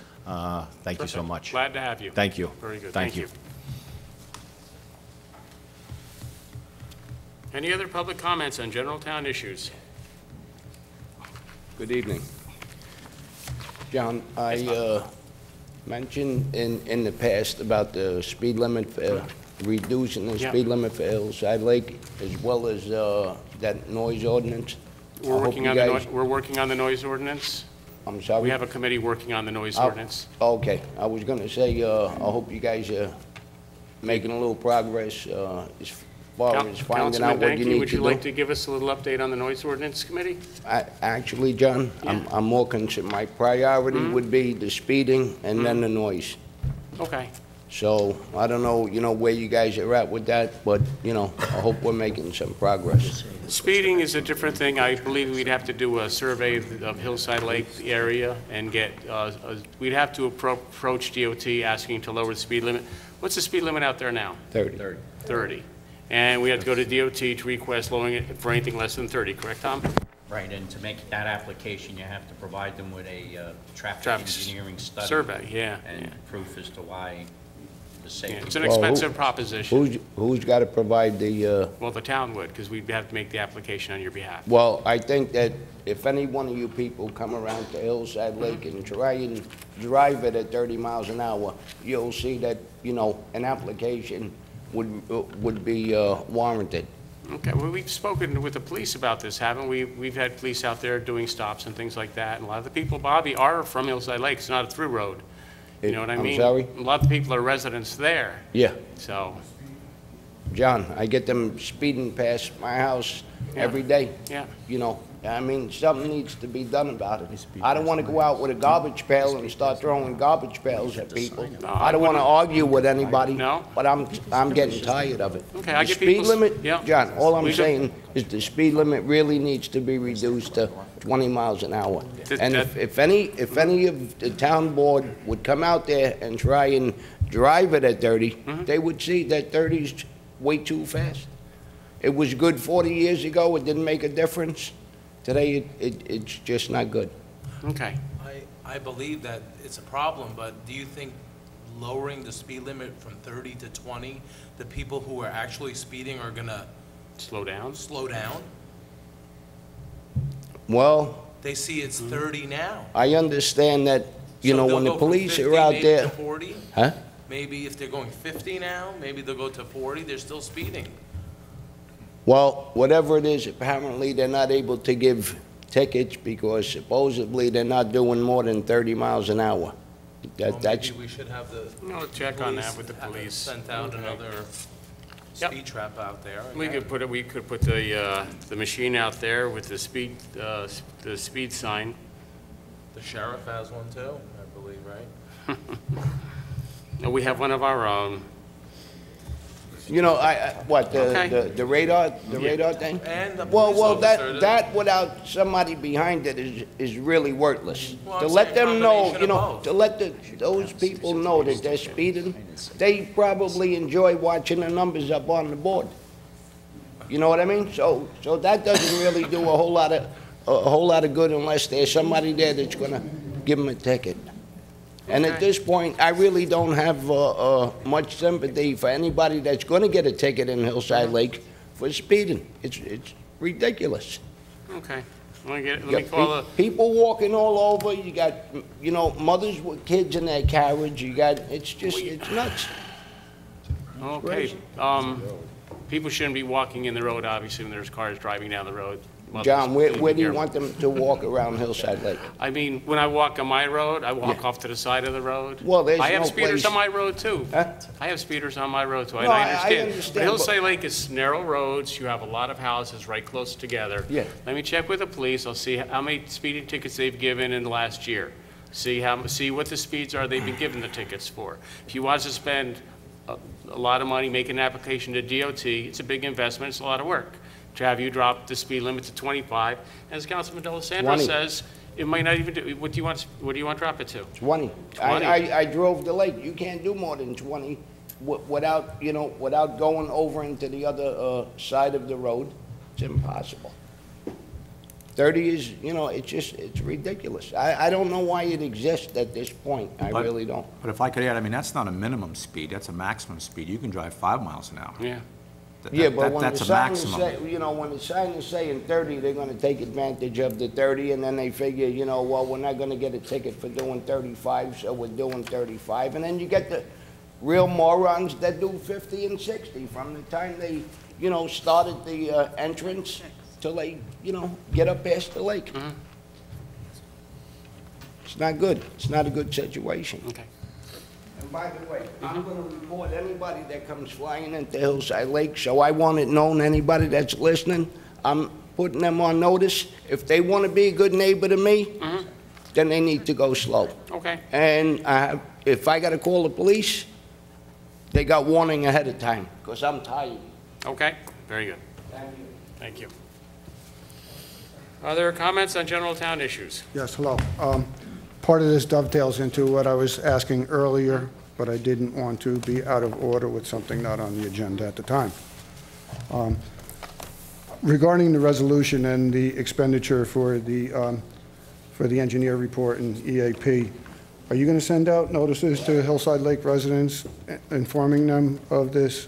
Thank you so much. Glad to have you. Thank you. Very good. Thank you. Any other public comments on general town issues? Good evening. John, I mentioned in the past about the speed limit, reducing the speed limit for Hillside Lake, as well as that noise ordinance. We're working on the noise ordinance. I'm sorry? We have a committee working on the noise ordinance. Okay. I was going to say, I hope you guys are making a little progress as far as finding out what you need to do. Would you like to give us a little update on the noise ordinance committee? Actually, John, I'm more concerned. My priority would be the speeding and then the noise. Okay. So I don't know, where you guys are at with that, but, I hope we're making some progress. Speeding is a different thing. I believe we'd have to do a survey of Hillside Lake area and get, we'd have to approach DOT asking to lower the speed limit. What's the speed limit out there now? 30. 30. And we have to go to DOT to request lowering it for anything less than 30, correct, Tom? Right, and to make that application, you have to provide them with a traffic engineering study. Survey, yeah. And proof as to why the safety. It's an expensive proposition. Who's got to provide the... Well, the town would, because we'd have to make the application on your behalf. Well, I think that if any one of you people come around to Hillside Lake and try and drive it at 30 miles an hour, you'll see that, an application would be warranted. Okay, well, we've spoken with the police about this, haven't we? We've had police out there doing stops and things like that, and a lot of the people, Bobby, are from Hillside Lake. It's not a through road. You know what I mean? I'm sorry? A lot of people are residents there. Yeah. So. John, I get them speeding past my house every day. Yeah. Something needs to be done about it. I don't want to go out with a garbage pail and start throwing garbage pails at people. No, I don't want to argue with anybody. No. But I'm getting tired of it. Okay, I The get speed people's- limit, yeah. John, all I'm saying is the speed limit really needs to be reduced to 20 miles an hour. And if any of the town board would come out there and try and drive it at 30, they would see that 30's way too fast. It was good 40 years ago, it didn't make a difference. Today, it's just not good. Okay. I believe that it's a problem, but do you think lowering the speed limit from 30 to 20, the people who are actually speeding are gonna slow down? Slow down? Well, They see it's 30 now. I understand that, So they'll when the go from police 50 are out maybe there. to 40? Huh? Maybe if they're going 50 now, maybe they'll go to 40, they're still speeding. Well, whatever it is, apparently they're not able to give tickets because supposedly they're not doing more than 30 miles an hour. Well, That's, maybe we should have the No, check on that with the police. Sent out another speed trap out there. We could put the machine out there with the speed sign. The sheriff has one too, I believe, right? No, we have one of our own. the radar thing? And the Well, police officer that without somebody behind it is really worthless. Well, To I'm let saying them know, combination of both. to let those people know that they're speeding, they probably enjoy watching the numbers up on the board. You know what I mean? So that doesn't really do a whole lot of good unless there's somebody there that's gonna give them a ticket. And at this point, I really don't have much sympathy for anybody that's going to get a ticket in Hillside Lake for speeding. It's ridiculous. Okay. Let me call the... People walking all over. You got, mothers with kids in their carriage. It's nuts. Okay. People shouldn't be walking in the road, obviously, when there's cars driving down the road. mothers. John, where Please be do you careful. want them to walk around Hillside Lake? I mean, when I walk on my road, I walk off to the side of the road. Well, there's I have no speeders place- on my road, too. Huh? I have speeders on my road, too, and No, I I understand. understand, But but- Hillside Lake is narrow roads, you have a lot of houses right close together. Yeah. Let me check with the police, I'll see how many speeding tickets they've given in the last year. See what the speeds are they've been given the tickets for. If you want to spend a lot of money making an application to DOT, it's a big investment, it's a lot of work. To have you drop the speed limit to 25, as Councilman D'Alessandro 20. says, it might not even do, what do you want to drop it to? 20. 20. I drove the lake. You can't do more than 20 without, without going over into the other side of the road. It's impossible. 30 is, it's ridiculous. I don't know why it exists at this point. I But- really don't. But if I could add, I mean, that's not a minimum speed, that's a maximum speed. You can drive 5 miles an hour. Yeah. Yeah, but when the That's a sign is maximum. when the sign is saying 30, they're gonna take advantage of the 30, and then they figure, well, we're not gonna get a ticket for doing 35, so we're doing 35. And then you get the real morons that do 50 and 60 from the time they, started the entrance till they, get up past the lake. It's not good. It's not a good situation. Okay. And by the way, I'm gonna report anybody that comes flying into Hillside Lake, so I want it known, anybody that's listening, I'm putting them on notice. If they wanna be a good neighbor to me, then they need to go slow. Okay. And if I gotta call the police, they got warning ahead of time, because I'm tired. Okay, very good. Thank you. Thank you. Other comments on general town issues? Yes, hello. Part of this dovetails into what I was asking earlier, but I didn't want to be out of order with something not on the agenda at the time. Regarding the resolution and the expenditure for the engineer report and EAP, are you going to send out notices to Hillside Lake residents informing them of this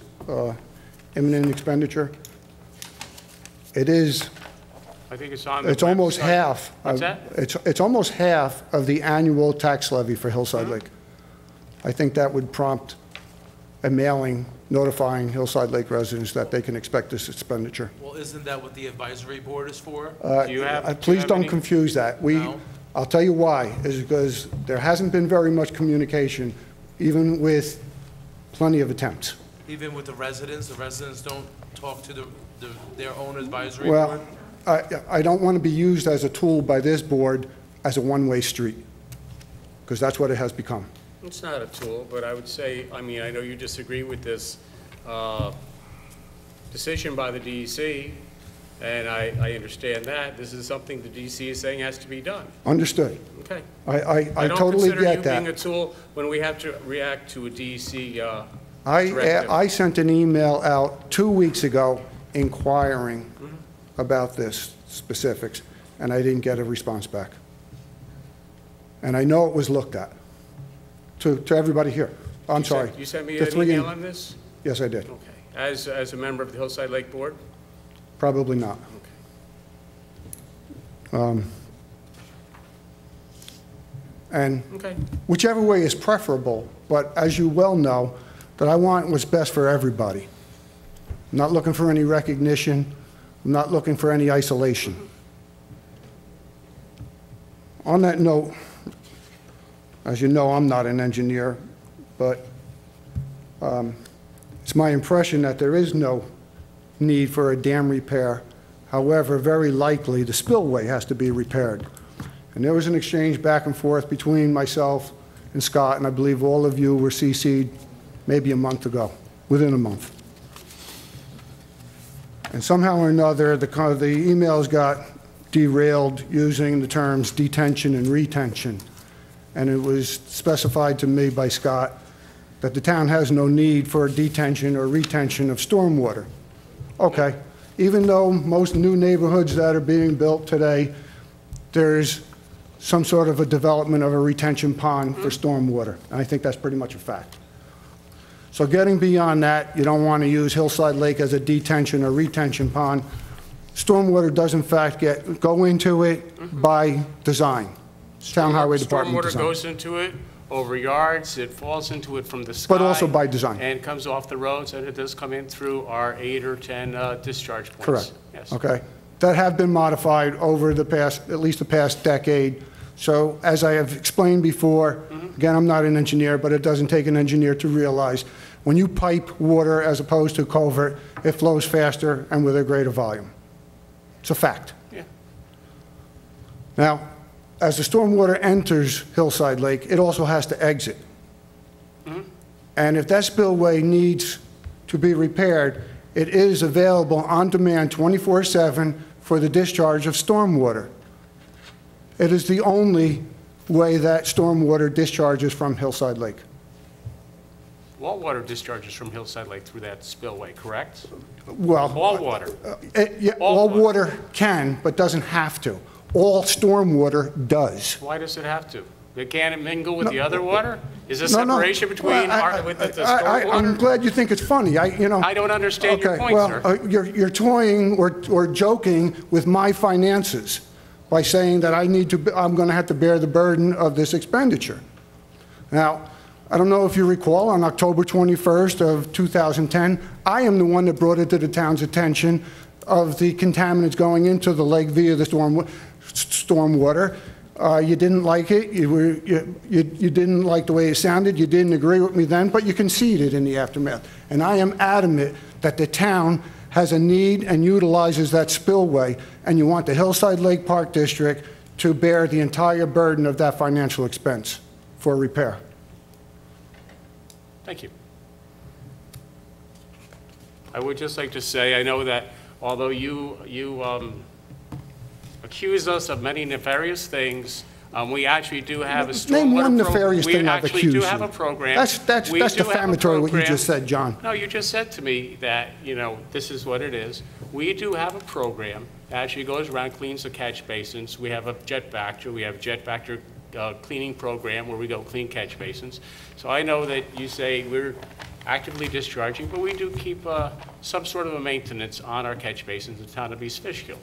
imminent expenditure? It is. I think it's on the It's almost website. half. What's that? It's almost half of the annual tax levy for Hillside Lake. I think that would prompt a mailing notifying Hillside Lake residents that they can expect this expenditure. Well, isn't that what the advisory board is for? Do you have? Please don't confuse that. No? I'll tell you why, is because there hasn't been very much communication, even with plenty of attempts. Even with the residents don't talk to their own advisory Well, board? I don't want to be used as a tool by this board as a one-way street, because that's what it has become. It's not a tool, but I would say, I mean, I know you disagree with this decision by the DEC, and I understand that. This is something the DEC is saying has to be done. Understood. Okay. I totally get I don't consider you being a that. tool when we have to react to a DEC directive. I sent an email out 2 weeks ago inquiring about this specifics, and I didn't get a response back. And I know it was looked at, to everybody here. I'm sorry. You sent me The an three email in- on this? Yes, I did. Okay. As a member of the Hillside Lake Board? Probably not. And Okay. whichever way is preferable, but as you well know, that I want what's best for everybody. I'm not looking for any recognition. I'm not looking for any isolation. On that note, as you know, I'm not an engineer, but it's my impression that there is no need for a dam repair. However, very likely, the spillway has to be repaired. And there was an exchange back and forth between myself and Scott, and I believe all of you were CC'd maybe a month ago, within a month. And somehow or another, the emails got derailed using the terms detention and retention. And it was specified to me by Scott that the town has no need for detention or retention of stormwater. Okay, even though most new neighborhoods that are being built today, there's some sort of a development of a retention pond for stormwater. And I think that's pretty much a fact. So getting beyond that, you don't want to use Hillside Lake as a detention or retention pond. Stormwater does in fact go into it by design. Town Highway Department Stormwater design. goes into it over yards, it falls into it from the sky. But also by design. And comes off the roads, and it does come in through our 8 or 10 discharge points. Correct. Yes. Okay. that have been modified over the past, at least the past decade. So as I have explained before, again, I'm not an engineer, but it doesn't take an engineer to realize when you pipe water as opposed to culvert, it flows faster and with a greater volume. It's a fact. Yeah. Now, as the stormwater enters Hillside Lake, it also has to exit. And if that spillway needs to be repaired, it is available on demand 24/7 for the discharge of stormwater. It is the only way that stormwater discharges from Hillside Lake. All water discharges from Hillside Lake through that spillway, correct? Well, All water. all water can, but doesn't have to. All stormwater does. Why does it have to? It can't mingle with the other water? Is there No, no. separation between with the stormwater? I'm glad you think it's funny. I don't understand your point, sir. You're toying or joking with my finances by saying that I'm going to have to bear the burden of this expenditure. Now, I don't know if you recall, on October 21st of 2010, I am the one that brought it to the town's attention of the contaminants going into the lake via the stormwater. You didn't like it. You didn't like the way it sounded. You didn't agree with me then, but you conceded in the aftermath. And I am adamant that the town has a need and utilizes that spillway, and you want the Hillside Lake Park District to bear the entire burden of that financial expense for repair. Thank you. I would just like to say, I know that although you accuse us of many nefarious things, we actually do have a stormwater program. Name one nefarious thing I've accused you. We actually do have a program. That's defamatory what you just said, John. No, you just said to me that, this is what it is. We do have a program that actually goes around, cleans the catch basins. We have a jet vector. We have a jet vector cleaning program where we go clean catch basins. So I know that you say we're actively discharging, but we do keep some sort of a maintenance on our catch basins in the town of East Fishkill.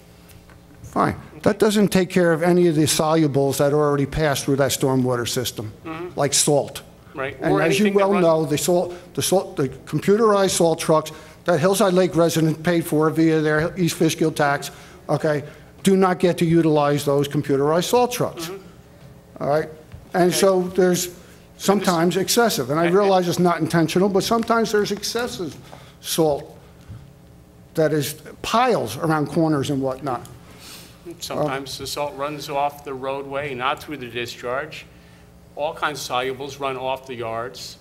Fine. That doesn't take care of any of the solubles that already pass through that stormwater system, like salt. Right. And as you well know, the computerized salt trucks that Hillside Lake residents paid for via their East Fishkill tax, okay, do not get to utilize those computerized salt trucks. All right? And so there's sometimes excessive, and I realize it's not intentional, but sometimes there's excessive salt that is piles around corners and whatnot. Sometimes the salt runs off the roadway, not through the discharge. All kinds of solubles run off the yards.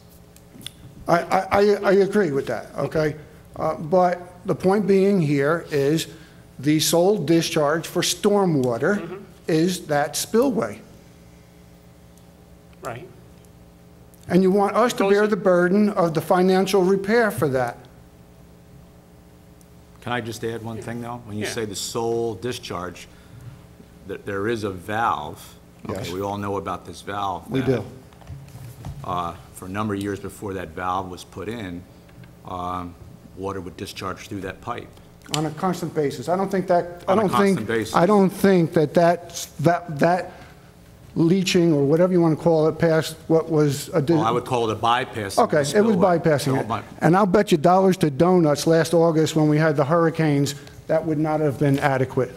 I agree with that, okay? But the point being here is the sole discharge for stormwater is that spillway. Right. And you want us to bear the burden of the financial repair for that. Can I just add one thing, though? When you say the sole discharge, that there is a valve. Yes. Okay, we all know about this valve. We do. For a number of years before that valve was put in, water would discharge through that pipe. On a constant basis. I don't think that, On a constant basis. I don't think that leaching, or whatever you want to call it, past what was a... Well, I would call it a bypass. Okay, it was bypassing it. And I'll bet you dollars to donuts last August when we had the hurricanes, that would not have been adequate.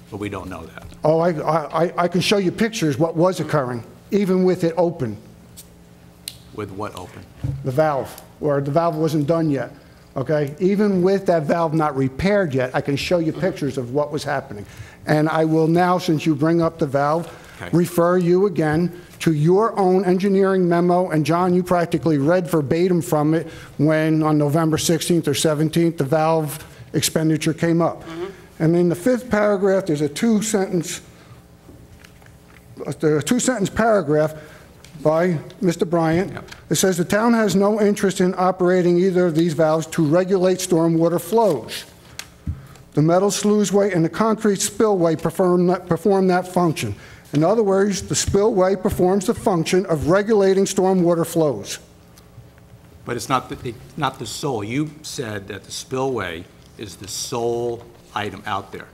But we don't know that. Oh, I can show you pictures what was occurring, even with it open, With what open? the valve, or the valve wasn't done yet, okay? Even with that valve not repaired yet, I can show you pictures of what was happening. And I will now, since you bring up the valve, refer you again to your own engineering memo, and John, you practically read verbatim from it when on November 16th or 17th, the valve expenditure came up. And in the 5th paragraph, there's a two-sentence paragraph by Mr. Bryant. It says, the town has no interest in operating either of these valves to regulate stormwater flows. The metal sluiceway and the concrete spillway perform that function. In other words, the spillway performs the function of regulating stormwater flows. But it's not the sole. You said that the spillway is the sole item out there.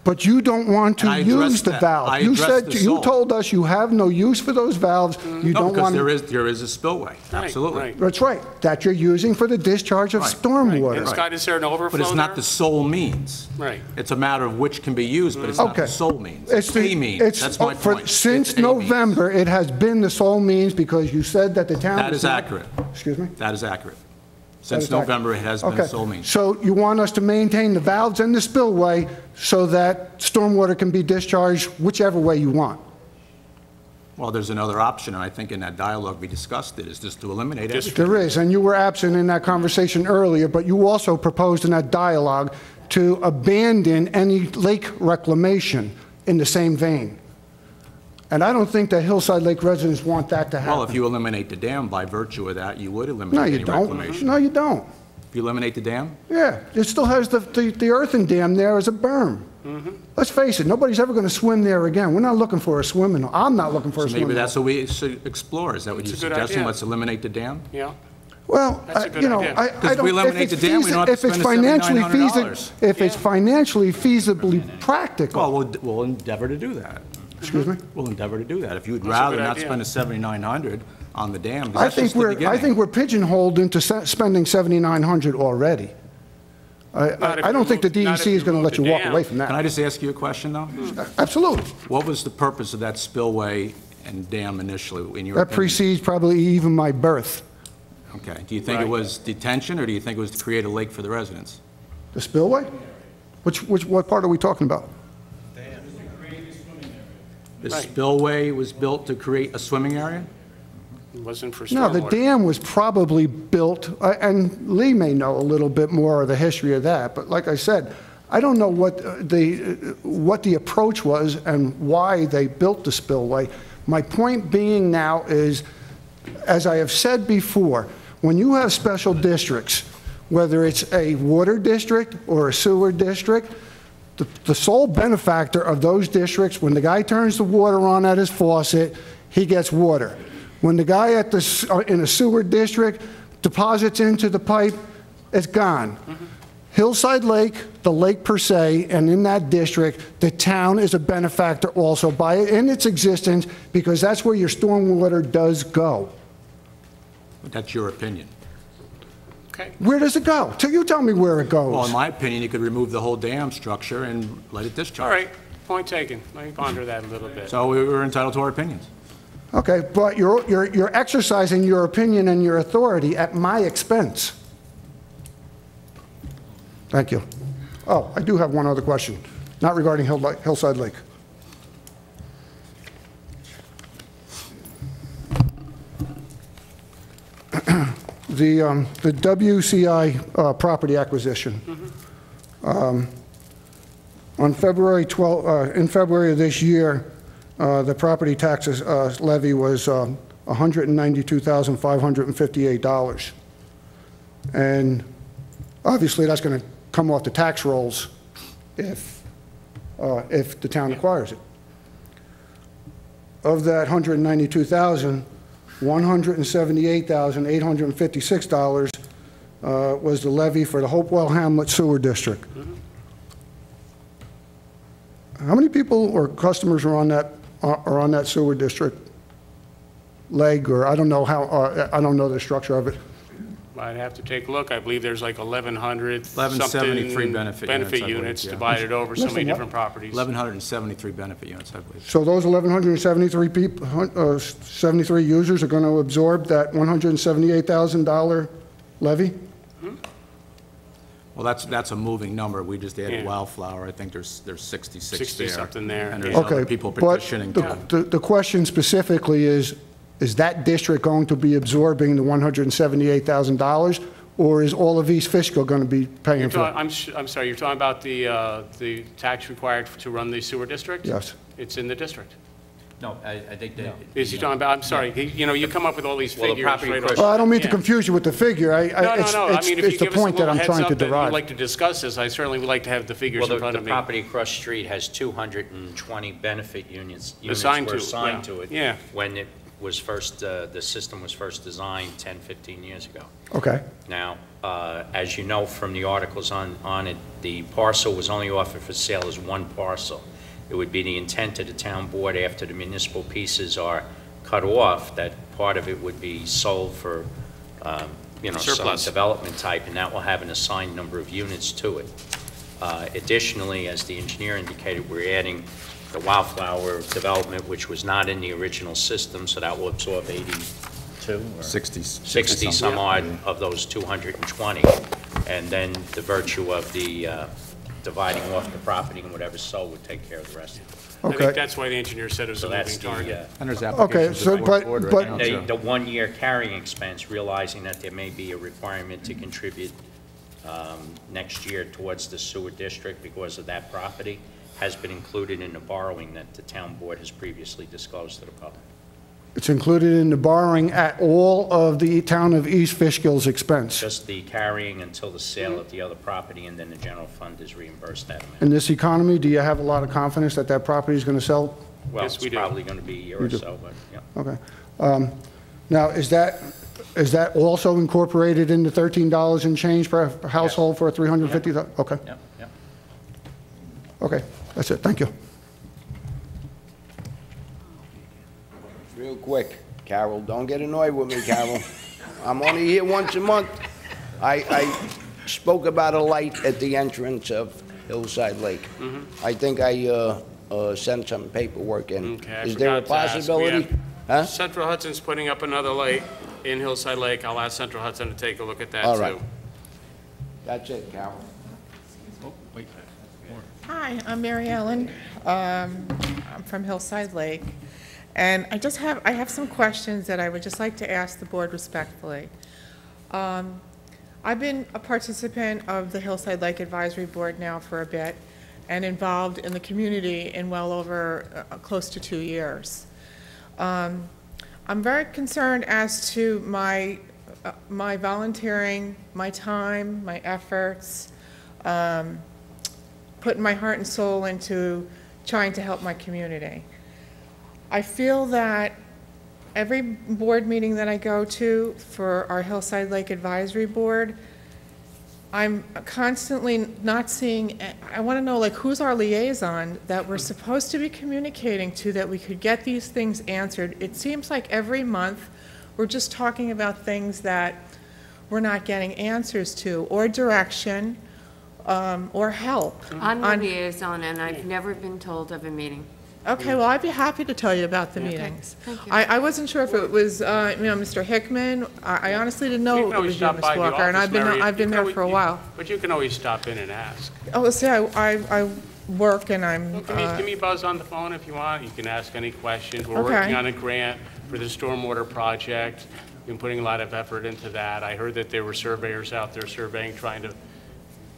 But you don't want And I to use addressed the that. valve. I You addressed said, the you sole. told us you have no use for those valves. You No, don't because want. there is a spillway, absolutely. right. That's right, that you're using for the discharge of Right. stormwater. And Scott, is there an overflow But it's not there? the sole means. Right. It's a matter of which can be used, but it's not the Okay. sole means. It's It's the- a means, it's- that's my for- point. Since It's a means. November, it has been the sole means because you said that the town. That was is not- accurate. Excuse me? That is accurate. That Since is accurate. November, it has been Okay. a sole means. So you want us to maintain the valves and the spillway so that stormwater can be discharged whichever way you want? Well, there's another option, and I think in that dialogue we discussed it, is just to eliminate everything. There is, and you were absent in that conversation earlier, but you also proposed in that dialogue to abandon any lake reclamation in the same vein. And I don't think that Hillside Lake residents want that to happen. Well, if you eliminate the dam, by virtue of that, you would No, eliminate you any don't. reclamation. No, you don't. If you eliminate the dam? Yeah, it still has the earthen dam there as a berm. Let's face it, nobody's ever going to swim there again. We're not looking for a swimming, I'm not looking for a So maybe swimming. that's what we should explore. Is that what you're It's a good suggesting? idea. Let's eliminate the dam? Yeah. Well, That's a good you know, idea. I Because if don't, we if eliminate it's the dam, we don't have to if it's spend the financially $7,900. if it's financially feasibly practical. Well, we'll endeavor to do that. Excuse me? We'll endeavor to do that. If you'd That's a rather good not idea. spend the $7,900 on the dam, because I that's think just the we're, I beginning. think we're pigeonholed into spending $7,900 already. Not if I you don't think the remove- not if DEC is going to remove let you the walk dam. away from Can I that. just ask you a question, though? Absolutely. What was the purpose of that spillway and dam initially, in your That opinion? precedes probably even my birth. Okay. Do you think it Right. was detention, or do you think it was to create a lake for the residents? The spillway? What part are we talking about? The Right. spillway was built to create a swimming area? It wasn't for No, the stormwater. dam was probably built, and Lee may know a little bit more of the history of that, but like I said, I don't know what the approach was and why they built the spillway. My point being now is, as I have said before, when you have special districts, whether it's a water district or a sewer district, the sole benefactor of those districts, when the guy turns the water on at his faucet, he gets water. When the guy in a sewer district deposits into the pipe, it's gone. Hillside Lake, the lake per se, and in that district, the town is a benefactor also in its existence, because that's where your stormwater does go. But that's your opinion. Okay. Where does it go? You tell me where it goes. Well, in my opinion, you could remove the whole dam structure and let it discharge. All right, point taken. Let me ponder that a little bit. So we're entitled to our opinions. Okay, but you're exercising your opinion and your authority at my expense. Thank you. Oh, I do have one other question, not regarding Hillside Lake. The WCI property acquisition. On February 12, in February of this year, the property taxes levy was $192,558. And obviously, that's going to come off the tax rolls if the town acquires it. Of that $192,000, $178,856 was the levy for the Hopewell Hamlet Sewer District. How many people or customers are on that sewer district leg, or I don't know how, I don't know the structure of it. I'd have to take a look. I believe there's like 1,100 1,173 something benefit units, I believe, units yeah. divided over so Less many than what? different properties. 1,173 benefit units, I believe. So those 1,173 people, 73 users are going to absorb that $178,000 levy? Well, that's a moving number. We just added Yeah. Wildflower. I think there's 66 there. 60-something there, And there's yeah. other Okay, people but petitioning. the question specifically is that district going to be absorbing the $178,000, or is all of East Fishkill going to be paying for it? I'm sorry, you're talking about the tax required to run the sewer district? Yes. It's in the district. No, I think that. Is he talking about, I'm sorry, you come up with all these Well, the figures property right cross- off. Well, I don't mean to Yeah. confuse you with the figure. No, I mean, if you It's the give us a point that little I'm heads trying to up that you'd derive. like to discuss this, I certainly would like to have the figures Well, in front the of me. property across the street has 220 benefit units Assigned were to it, assigned yeah. to it. Yeah. was first, the system was first designed 10, 15 years ago. Okay. Now, as you know from the articles on it, the parcel was only offered for sale as one parcel. It would be the intent of the town board, after the municipal pieces are cut off, that part of it would be sold for, some Surplus. development type, and that will have an assigned number of units to it. Additionally, as the engineer indicated, we're adding the Wildflower development, which was not in the original system, so that will absorb 82 or 60 some odd of those 220. And then the virtue of the dividing off the property and whatever's sold would take care of the rest of it. I Okay. think that's why the engineer said it was So a that's moving the, target. And there's Okay, applications so, before the board right now, but, too. the one-year carrying expense, realizing that there may be a requirement to contribute next year towards the sewer district because of that property, has been included in the borrowing that the town board has previously disclosed to the public. it's included in the borrowing at all of the town of East Fishkill's expense. Just the carrying until the sale of the other property, and then the general fund is reimbursed that amount. In this economy, do you have a lot of confidence that that property is going to sell? Well, Yes, it's we do. probably going to be a year or do. so, but, yeah. Okay. Now, is that also incorporated in the $13 and change per household for 350? Okay, Yep, yep. okay, that's it, thank you. Real quick, Carol, don't get annoyed with me, Carol. I'm only here once a month. I spoke about a light at the entrance of Hillside Lake. I think I sent some paperwork in. Okay, I Is there a forgot to ask. We possibility? have- Huh? Central Hudson's putting up another light in Hillside Lake. I'll ask Central Hudson to take a look at that, too. All right. That's it, Carol. Hi, I'm Mary Ellen. I'm from Hillside Lake. And I have some questions that I would just like to ask the board respectfully. I've been a participant of the Hillside Lake Advisory Board now for a bit and involved in the community in well over close to 2 years. I'm very concerned as to my volunteering, my time, my efforts, putting my heart and soul into trying to help my community. I feel that every board meeting that I go to for our Hillside Lake Advisory Board, I'm constantly not seeing, I want to know, like, who's our liaison that we're supposed to be communicating to that we could get these things answered. It seems like every month we're just talking about things that we're not getting answers to, or direction, or help. I'm the liaison, and I've never been told of a meeting. Okay, well, I'd be happy to tell you about the meetings. Thank you. I wasn't sure if it was, Mr. Hickman. I honestly didn't know You it can always was you, stop Ms. by the Walker, and office, Mary. I've been there for a while. But you can always stop in and ask. Oh, see, I work and I'm, Give me a buzz on the phone if you want. You can ask any questions. We're Okay. working on a grant for the stormwater project. Been putting a lot of effort into that. I heard that there were surveyors out there surveying, trying to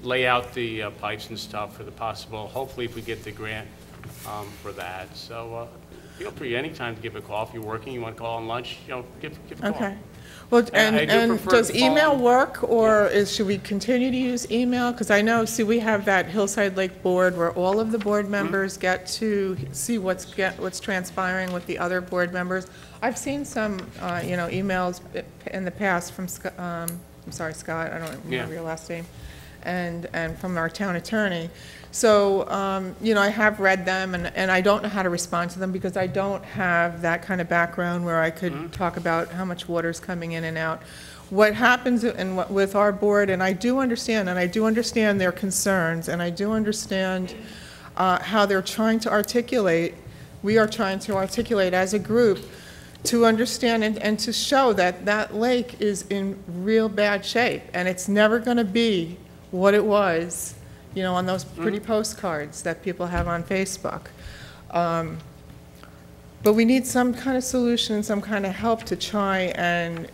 lay out the pipes and stuff for the possible, hopefully if we get the grant for that. So feel free anytime to give a call. If you're working, you want to call on lunch, give a call. okay. Well, And I do and prefer does the email phone. work, or should we continue to use email? Because I know, see, we have that Hillside Lake Board where all of the board members get to see what's transpiring with the other board members. I've seen some, emails in the past from, I'm sorry, Scott, I don't remember your last name, and from our town attorney. So, I have read them, and I don't know how to respond to them because I don't have that kind of background where I could talk about how much water's coming in and out. What happens with our board, and I do understand their concerns, and I do understand how they're trying to articulate, we are trying to articulate as a group to understand and to show that that lake is in real bad shape, and it's never going to be what it was, on those pretty postcards that people have on Facebook. But we need some kind of solution, some kind of help to try and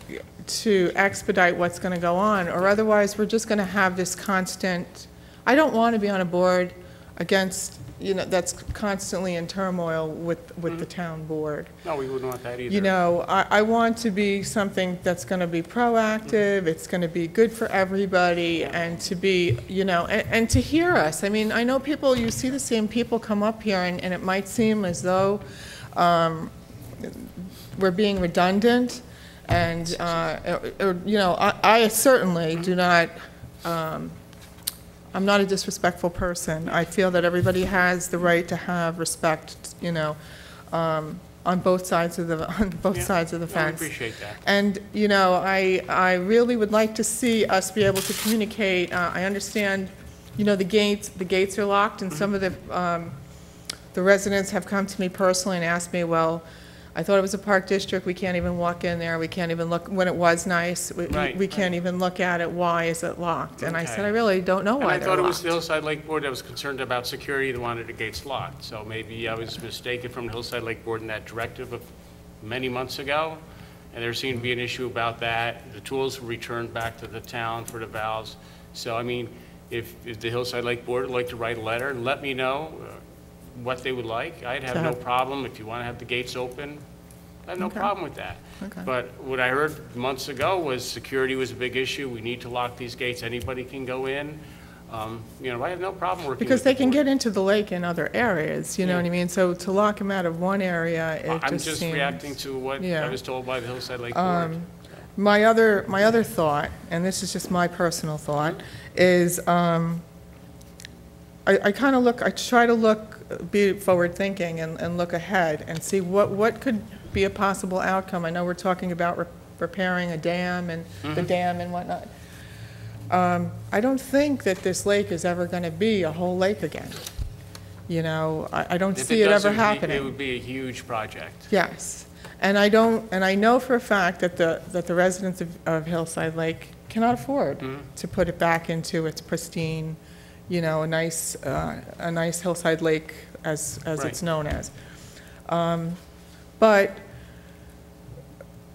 to expedite what's going to go on, or otherwise we're just going to have this constant, I don't want to be on a board against, that's constantly in turmoil with the town board. No, we wouldn't want that either. I want to be something that's going to be proactive, it's going to be good for everybody, and to be, and to hear us. I mean, I know you see the same people come up here, and it might seem as though we're being redundant, and, you know, I certainly do not, I'm not a disrespectful person. I feel that everybody has the right to have respect, you know, on both sides of the, sides of the fence. I appreciate that. And, you know, I really would like to see us be able to communicate. I understand, you know, the gates are locked, and some of the residents have come to me personally and asked me, well, I thought it was a park district, we can't even walk in there, we can't even look, when it was nice, we can't even look at it, why is it locked? And I said, I really don't know why they're locked. And I thought it was the Hillside Lake Board that was concerned about security and wanted the gates locked. So maybe I was mistaken from the Hillside Lake Board in that directive of many months ago. And there seemed to be an issue about that. The tools were returned back to the town for the valves. So, I mean, if the Hillside Lake Board would like to write a letter and let me know what they would like, I'd have no problem. If you want to have the gates open, I have no problem with that. But what I heard months ago was security was a big issue. We need to lock these gates. Anybody can go in. You know, I have no problem working because with they the can board. get into the lake in other areas, you know what I mean? So to lock them out of one area, it I'm just just seems, reacting to what yeah. I was told by the Hillside Lake Board. My other thought, and this is just my personal thought, is I kind of look, I try to look, be forward thinking and look ahead and see what could be a possible outcome. I know we're talking about repairing a dam and the dam and whatnot. I don't think that this lake is ever going to be a whole lake again. You know, I don't see it ever happening. It would be a huge project. Yes. And I know for a fact that the residents of Hillside Lake cannot afford to put it back into its pristine, you know, a nice Hillside Lake as it's known as. But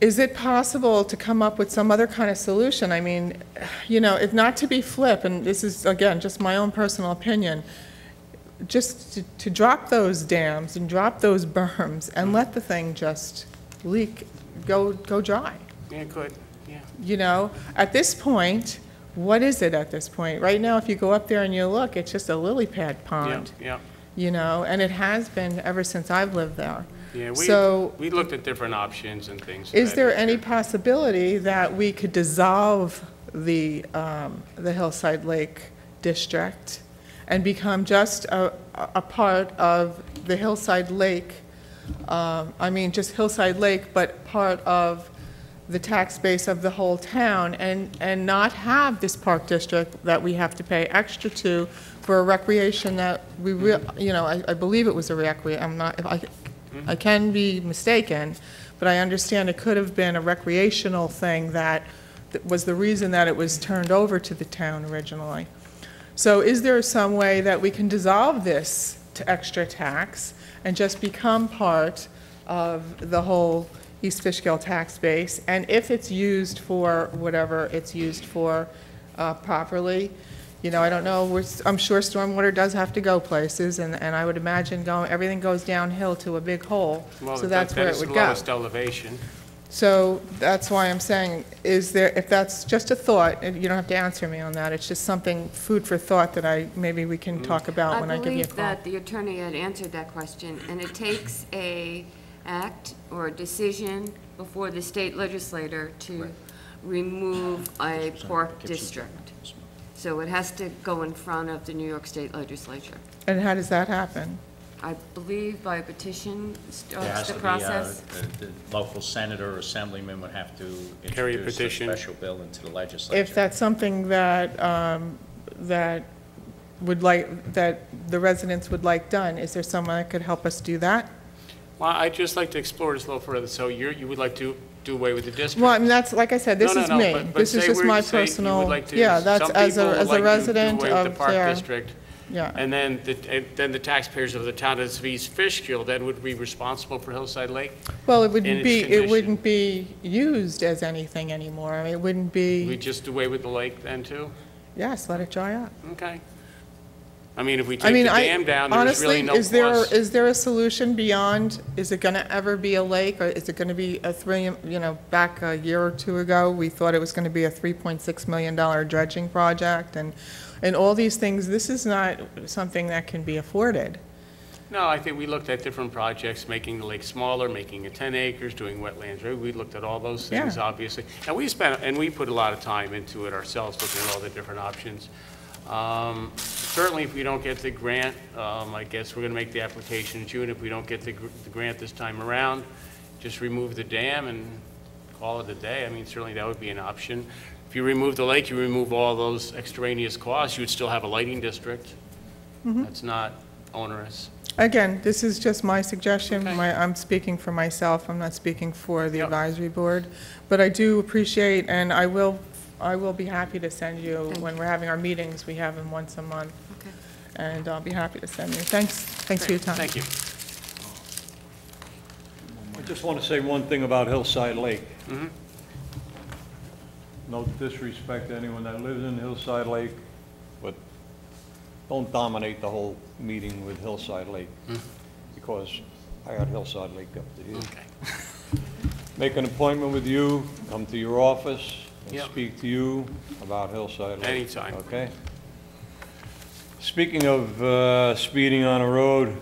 is it possible to come up with some other kind of solution? I mean, you know, if not to be flip, and this is, again, just my own personal opinion, just to drop those dams and drop those berms and let the thing just leak, go dry. Yeah, it could, yeah. You know, at this point, what is it at this point? Right now, if you go up there and you look, it's just a lily pad pond. Yeah. You know, and it has been ever since I've lived there. Yeah, we looked at different options and things. Is there any possibility that we could dissolve the Hillside Lake District and become just a part of the Hillside Lake, I mean, just Hillside Lake, but part of the tax base of the whole town, and not have this park district that we have to pay extra to for a recreation that we, you know, I believe it was a recreation. I'm not, I can be mistaken, but I understand it could have been a recreational thing that was the reason that it was turned over to the town originally. So is there some way that we can dissolve this to extra tax and just become part of the whole East Fishkill tax base? And if it's used for whatever it's used for properly, you know, I don't know, I'm sure stormwater does have to go places, and I would imagine everything goes downhill to a big hole, Well, so that's where it would the go. lowest elevation. So that's why I'm saying, is there, if that's just a thought, and you don't have to answer me on that, it's just something, food for thought that maybe we can talk about when I give you a believe call. that the attorney had answered that question, and it takes a act or a decision before the state legislator to remove a park district. So it has to go in front of the New York State Legislature. And how does that happen? I believe by petition There starts has the to be process. the local senator or assemblyman would have to Carry a introduce a petition. special bill into the legislature. If that's something that, that the residents would like done, is there someone that could help us do that? Well, I'd just like to explore this a little further. So you would like to do away with the district? Well, I mean, that's, like I said, this No, is no, me. but This is say just we're- my say you would personal, like to- yeah, that's some as people a would like to resident do away with of the park their, district. yeah. And then the taxpayers of the town of East Fishkill then would be responsible for Hillside Lake? Well, it in wouldn't its be, it condition. wouldn't be used as anything anymore. I mean, it wouldn't We be, just do away with the lake then too? yes, let it dry up. Okay. I mean, if we I take the mean, dam down, there's really no honestly, plus. is there a solution beyond, is it gonna ever be a lake, or is it gonna be back a year or two ago, we thought it was gonna be a $3.6 million dredging project, and all these things, this is not something that can be afforded. No, I think we looked at different projects, making the lake smaller, making it 10 acres, doing wetlands. Right? We looked at all those things, Yeah. obviously. And we put a lot of time into it ourselves, looking at all the different options. Certainly, if we don't get the grant, I guess we're going to make the application in June. If we don't get the grant this time around, just remove the dam and call it a day. I mean, certainly that would be an option. If you remove the lake, you remove all those extraneous costs, you would still have a lighting district. That's not onerous. Again, this is just my suggestion. Okay. I'm speaking for myself. I'm not speaking for the Yep. advisory board. But I do appreciate, and I will be happy to send you, when we're having our meetings, we have them once a month. Okay. And I'll be happy to send you. Thanks for your time. Thank you. I just want to say one thing about Hillside Lake. Mhm. No disrespect to anyone that lives in Hillside Lake, but don't dominate the whole meeting with Hillside Lake, because I got Hillside Lake up to here. Okay. Make an appointment with you, come to your office, and Yep. speak to you about Hillside Lake. Anytime. Okay? Speaking of speeding on a road,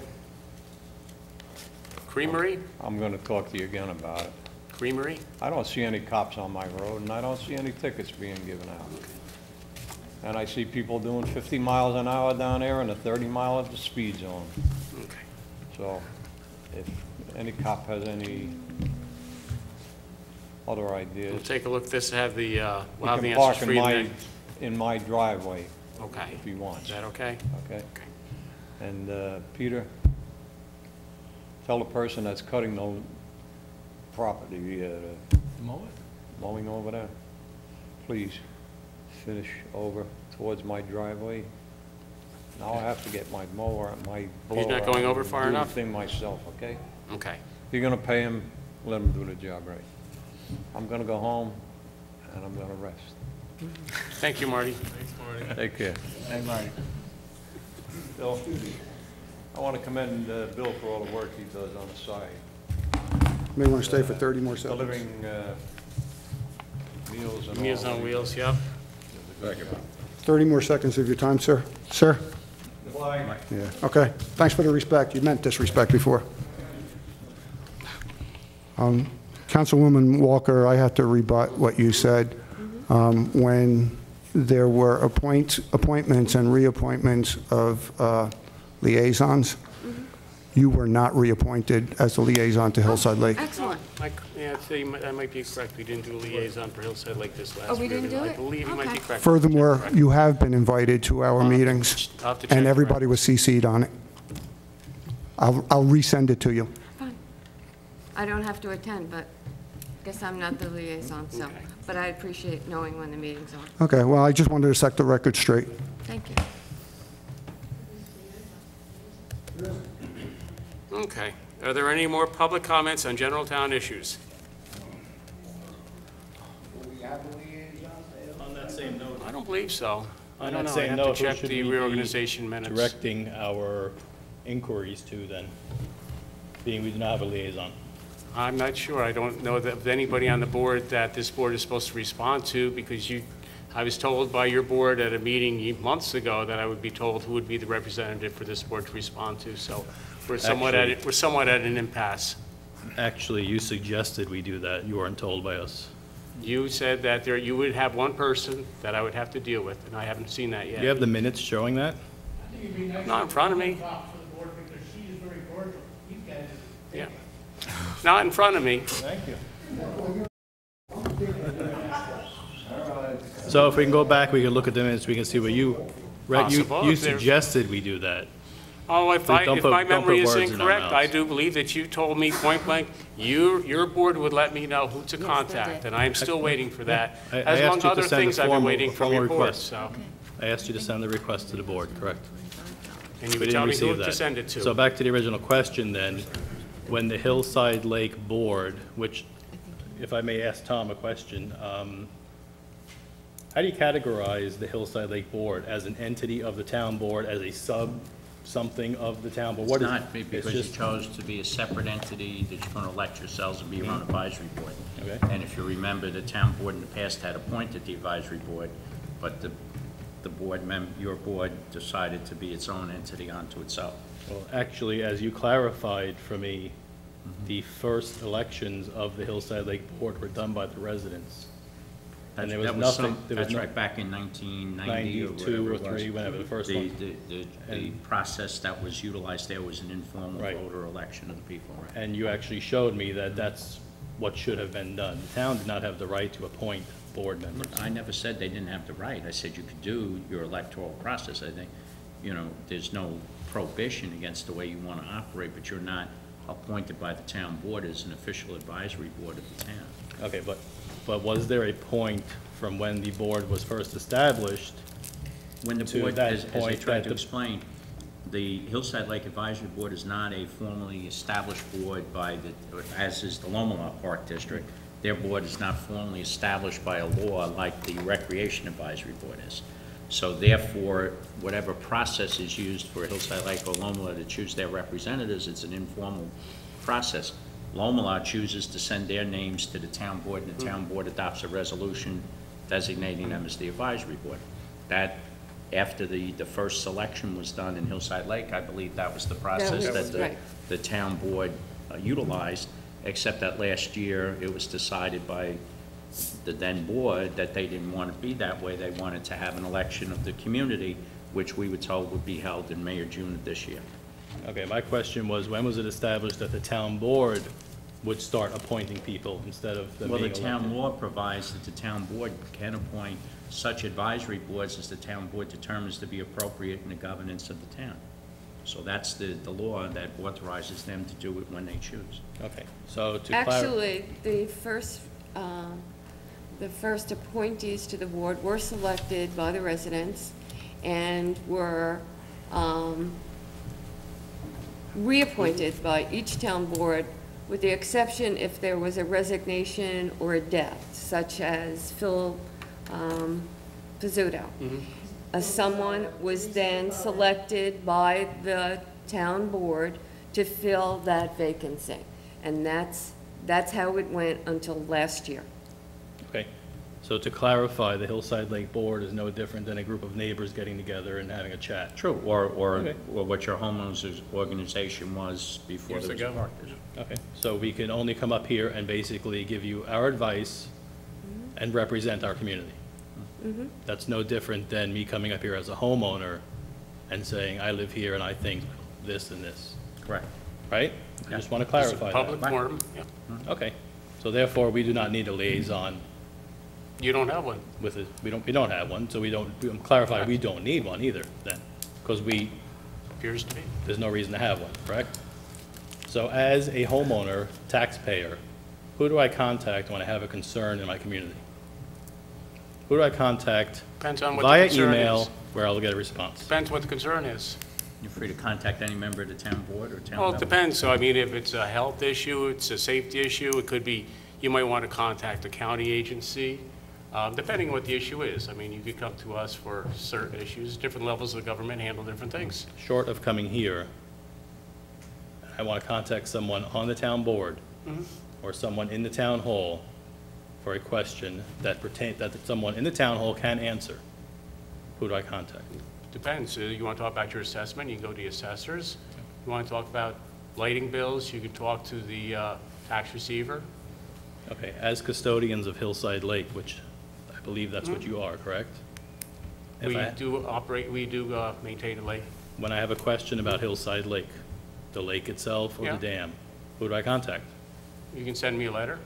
Creamery? I'm going to talk to you again about it. Creamery? I don't see any cops on my road, and I don't see any tickets being given out. And I see people doing 50 miles an hour down there and a 30 mile at the speed zone. Okay. So if any cop has any other We'll ideas, take a look at this, have the, we'll have he the can answers park for you. in my driveway Okay. if he wants. Is that okay? Okay? And Peter, tell the person that's cutting the property, mowing over there, please finish over towards my driveway. Now I have to get my mower and my blower. He's not going out over and far do the enough? thing myself, okay? Okay. If you're gonna pay him, let him do the job right. I'm gonna go home and I'm gonna rest. Thank you, Marty. Take care. Hey, Marty. Bill, I want to commend Bill for all the work he does on the side. May want to stay for 30 more seconds. Delivering meals and all. Meals on Wheels, yep. 30 more seconds of your time, sir. Sir? Goodbye. Yeah, okay. Thanks for the respect. You meant disrespect before. Councilwoman Walker, I have to rebut what you said. When there were appointments and reappointments of liaisons, you were not reappointed as the liaison to Hillside Lake. Excellent. Yeah, that might be correct. We didn't do a liaison for Hillside Lake this last Oh, we didn't year. do I it? believe you might be Okay. correct. Furthermore, you have been invited to our meetings, I'll have to check and the everybody was CC'd on it. I'll resend it to you. Fine. I don't have to attend, but I guess I'm not the liaison, so, Okay. but I appreciate knowing when the meetings are. Okay, well, I just wanted to set the record straight. Thank you. Okay. Are there any more public comments on general town issues? On that same note, I don't believe so. I on don't that know. I same have note, to who check should the we be reorganization minutes. directing our inquiries to then, being we do not have a liaison? I'm not sure. I don't know of anybody on the board that this board is supposed to respond to, because I was told by your board at a meeting months ago that I would be told who would be the representative for this board to respond to, so we're somewhat at an impasse. Actually, you suggested we do that. You weren't told by us. You said that you would have one person that I would have to deal with, and I haven't seen that yet. Do you have the minutes showing that? Not in front of me. Yeah. Not in front of me. Thank you. So if we can go back, we can look at the minutes, we can see what you read. Possible, You if there's- suggested we do that. Oh, if Please don't put- my don't memory put is words in our incorrect, I mouths. do believe that you told me point blank, your board would let me know who to contact, and I am still waiting for that. I As asked among you to other send a things, I've been formal- waiting from formal your board, request. so. I asked you to send the request to the board, correct? And you We would tell didn't me who receive to that. send it to. So back to the original question then, when the Hillside Lake Board, which, if I may ask Tom a question, how do you categorize the Hillside Lake Board? As an entity of the town board, as a something of the town board? It's What is not, it? because It's you just- chose to be a separate entity that you're going to elect yourselves and be your own advisory board. Okay. And if you remember, the town board in the past had appointed the advisory board, but the the your board decided to be its own entity unto itself. Well, actually, as you clarified for me, the first elections of the Hillside Lake Board were done by the residents. And there was nothing. That's right, back in 1990 or whatever it was. 92 or 3, whenever the first one. The process that was utilized there was an informal Right. vote or election of the people. Right? And you actually showed me that that's what should have been done. The town did not have the right to appoint board members. I never said they didn't have the right. I said you could do your electoral process. I think, there's no prohibition against the way you want to operate, but you're not appointed by the town board as an official advisory board of the town. Okay, but was there a point from when the board was first established When the to board, that as I point tried that to explain, the Hillside Lake Advisory Board is not a formally established board by as is the Loma Park District. Their board is not formally established by a law like the Recreation Advisory Board is. So therefore, whatever process is used for Hillside Lake or Loma to choose their representatives, it's an informal process. Loma chooses to send their names to the town board, and the town board adopts a resolution designating them as the advisory board. That, after the first selection was done in Hillside Lake, I believe that was the process that the town board utilized, except that last year it was decided by the then board that they didn't want to be that way. They wanted to have an election of the community, which we were told would be held in May or June of this year. Okay, my question was, when was it established that the town board would start appointing people instead of them being elected? Well, the town law provides that the town board can appoint such advisory boards as the town board determines to be appropriate in the governance of the town. So that's the law that authorizes them to do it when they choose. Okay, so to Actually, the first appointees to the board were selected by the residents and were reappointed by each town board, with the exception if there was a resignation or a death, such as Phil Pizzuto. Someone was then selected by the town board to fill that vacancy. And that's how it went until last year. Okay, so to clarify, the Hillside Lake Board is no different than a group of neighbors getting together and having a chat. True, or Okay. what your homeowners organization was before Years there was ago. a park. Okay, so we can only come up here and basically give you our advice and represent our community. That's no different than me coming up here as a homeowner and saying, I live here and I think this and this. Correct. Right? I just want to clarify that. Public forum, yeah. Okay, so therefore, we do not need a liaison You don't have one. with it. We don't have one, so we clarify, we don't need one either then, because Appears to be. there's no reason to have one, correct? So as a homeowner, taxpayer, who do I contact when I have a concern in my community? Who do I contact Depends on what the via concern email is. where I'll get a response? Depends what the concern is. You're free to contact any member of the town board or town Well, it member. depends. So, I mean, if it's a health issue, it's a safety issue, it could be, you might want to contact a county agency, depending on what the issue is. I mean, you could come to us for certain issues. Different levels of government handle different things. Short of coming here, I want to contact someone on the town board or someone in the town hall for a question that someone in the town hall can answer. Who do I contact? Depends. You want to talk about your assessment, you can go to the assessors. You want to talk about lighting bills, you can talk to the tax receiver. Okay, as custodians of Hillside Lake, which I believe that's what you are, correct? If We I- do maintain a lake. When I have a question about Hillside Lake, the lake itself or Yeah. the dam, who do I contact? You can send me a letter.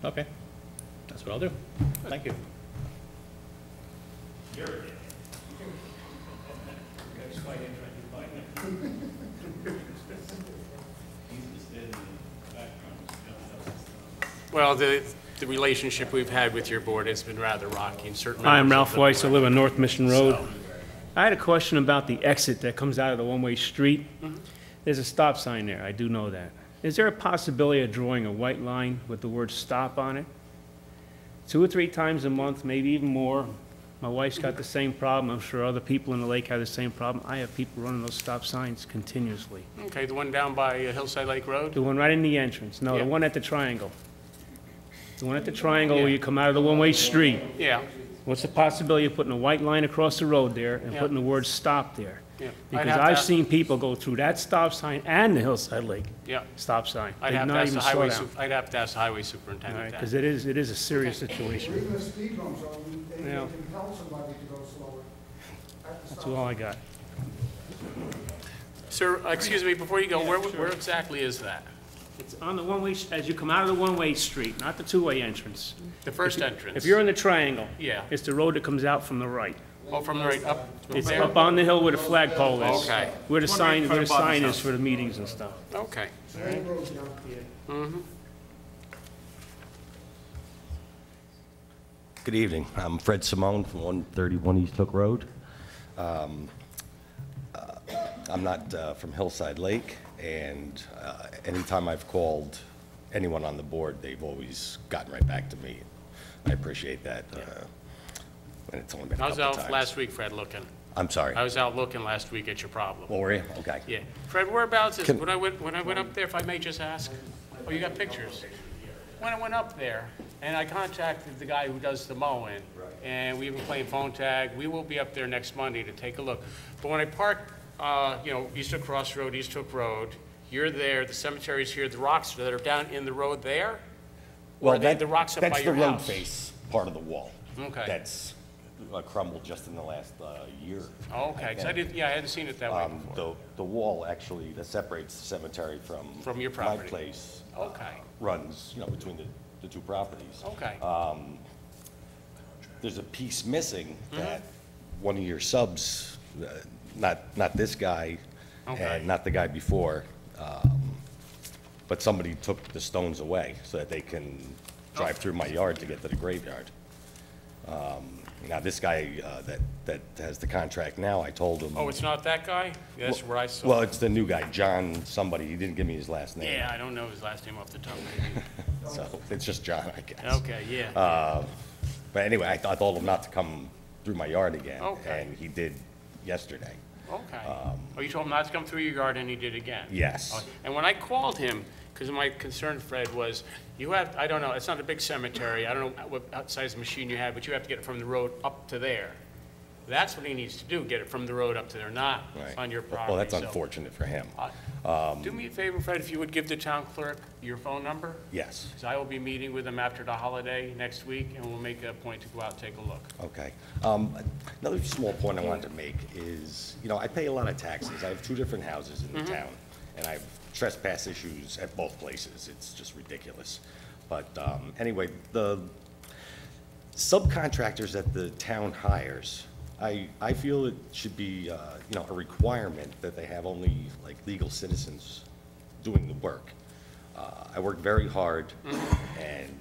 Okay, that's what I'll do. Thank you. Well, the relationship we've had with your board has been rather rocky in certain. Hi, I'm members Ralph of the Weiss. I board. live on North Mission Road. So- I had a question about the exit that comes out of the one-way street. There's a stop sign there, I do know that. Is there a possibility of drawing a white line with the word "stop" on it? 2 or 3 times a month, maybe even more. My wife's got the same problem. I'm sure other people in the lake have the same problem. I have people running those stop signs continuously. Okay, the one down by Hillside Lake Road? The one right in the entrance. No, Yeah. the one at the triangle. The one at the triangle where you come out of the one-way street. Yeah. What's the possibility of putting a white line across the road there and Yeah. putting the word stop there? Yeah. I'd Because have to I've ask- seen people go through that stop sign and the Hillside Lake Yeah. stop sign. I'd They have to not ask even the slow highway, down. I'd have to ask the highway All superintendent right, that. because it is a serious situation. Even the speed bumps, they Yeah. can tell somebody to go slower. at the That's stop all I got. Sir, excuse me, before you go, where exactly is that? It's on the one-way, as you come out of the one-way street, not the two-way entrance. The first entrance? If you're in the triangle. Yeah. It's the road that comes out from the right. Oh, from the right up It's there? up on the hill where the flagpole is. Okay. Where the One right in sign, front where the of Bob's sign house. is for the meetings and stuff. Okay. Same road down here. Mm-hmm. Good evening. I'm Fred Simone from 131 East Hook Road. I'm not from Hillside Lake, and anytime I've called anyone on the board, they've always gotten right back to me. I appreciate that. And it's only been a I was couple out times. last week, Fred, looking. I'm sorry. I was out looking last week at your problem. Oh, were you? Okay. Yeah. Fred, whereabouts is, Can- when I went up there, if I may just ask? Oh, you got pictures? When I went up there, and I contacted the guy who does the mowing, and we've been playing phone tag, we will be up there next Monday to take a look. But when I parked, East Hook Crossroad, East Hook Road, you're there, the cemetery's here, the rocks that are down in the road there? Or are they the rocks up by that's your the road house? face part of the wall. Okay. That's crumbled just in the last year. Oh, okay, 'cause I hadn't seen it that way before. The wall actually that separates the cemetery from your my property. place Okay. runs, between the two properties. Okay. There's a piece missing Mm-hmm. that one of your subs, not this guy, Okay. and not the guy before, but somebody took the stones away so that they can drive through my yard to get to the graveyard. Now, this guy that has the contract now, I told him. Oh, it's not that guy? Yeah, that's where I saw Well, it. it's the new guy, John somebody. He didn't give me his last name. Yeah, I don't know his last name off the top of my head. So it's just John, I guess. Okay, yeah. But anyway, I told him not to come through my yard again. Okay. And he did yesterday. Okay. Oh, you told him not to come through your yard, and he did again? Yes. Oh, and when I called him, because my concern, Fred, was you have, I don't know, it's not a big cemetery. I don't know what size machine you have, but you have to get it from the road up to there. That's what he needs to do, get it from the road up to there, not Right. on your property. Well, that's So, unfortunate for him. do me a favor, Fred, if you would give the town clerk your phone number? Yes. Because I will be meeting with him after the holiday next week, and we'll make a point to go out and take a look. Okay. Another small point I wanted to make is, I pay a lot of taxes. I have 2 different houses in the Mm-hmm. town, and I have trespass issues at both places. It's just ridiculous. But anyway, the subcontractors that the town hires, I feel it should be, a requirement that they have only, like, legal citizens doing the work. I work very hard, and,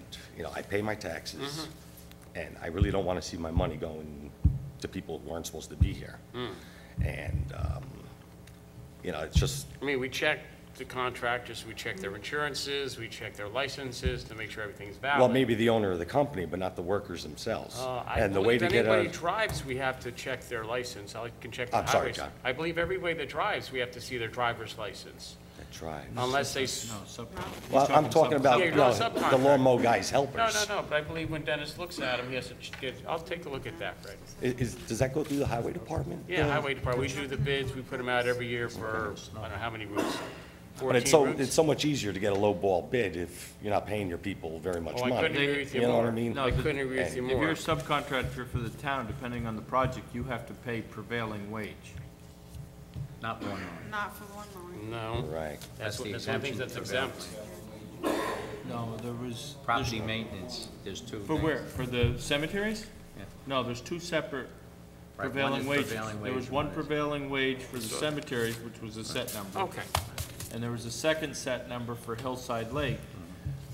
I pay my taxes, and I really don't want to see my money going to people who aren't supposed to be here. And, it's just, I mean, we check the contractors, we check their insurances, we check their licenses to make sure everything's valid. well, maybe the owner of the company, but not the workers themselves. I And the way believe to get anybody a, drives, we have to check their license. I can check the I'm sorry, highways. John. I believe everybody that drives, we have to see their driver's license. that drives. Unless they, Well, I'm talking about, Yeah, you're not a the subcontractor. lawnmower guy's no, helpers. but I believe when Dennis looks at them, he has to get, I'll take a look at that, Fred. Does that go through the highway department? Yeah, highway department, we do the bids, we put them out every year for, I don't know how many routes. But it's 14 routes? it's so much easier to get a low ball bid if you're not paying your people very much Oh, I money. couldn't agree with you know what I more. mean? No, I couldn't agree with you If you're more. a subcontractor for the town, depending on the project, you have to pay prevailing wage. Not one. Not for one mowing. No. Right. That's one the of the things exemption that's for exempt. No, there was. Property maintenance, there's 2 For things. where? For the cemeteries? Yeah. No, there's 2 separate Right, one prevailing is wages. prevailing There wage was and one one is- prevailing wage for the cemeteries, which was a set number. Okay. And there was a second set number for Hillside Lake,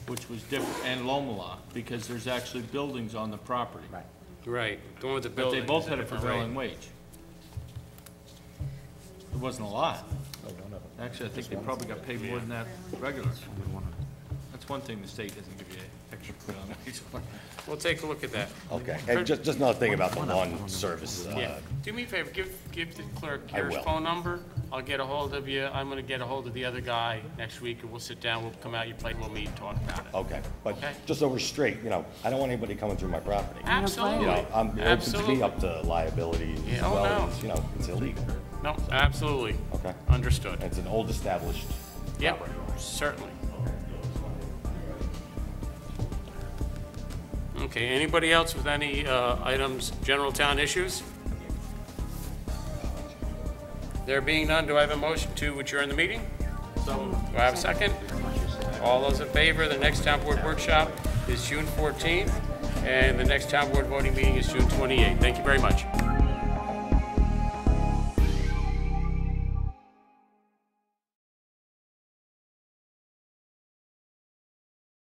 which was different, and Lomela, because there's actually buildings on the property. Right. Right, the one with the But building. they both is had a different prevailing rate. wage. It wasn't a lot. Actually, I think they probably got paid more than that regular. That's one thing the state doesn't give you extra prevailing wage for. We'll take a look at that. Okay, and just another thing about the lawn service. Yeah, do me a favor, give the clerk I your will. phone number. I'll get a hold of you. I'm gonna get a hold of the other guy next week, and we'll sit down, we'll come out, we'll meet, and talk about it. Okay, But Okay. just so we're straight, I don't want anybody coming through my property. Absolutely. I'm open to Absolutely. be up to liability as Yeah, oh, well no. as, it's illegal. No, absolutely. Okay. Understood. It's an old established Yep, property. certainly. Okay, anybody else with any items, general town issues? There being none, do I have a motion to adjourn the meeting? Do I have a second? All those in favor, the next town board workshop is June 14th, and the next town board voting meeting is June 28th. Thank you very much.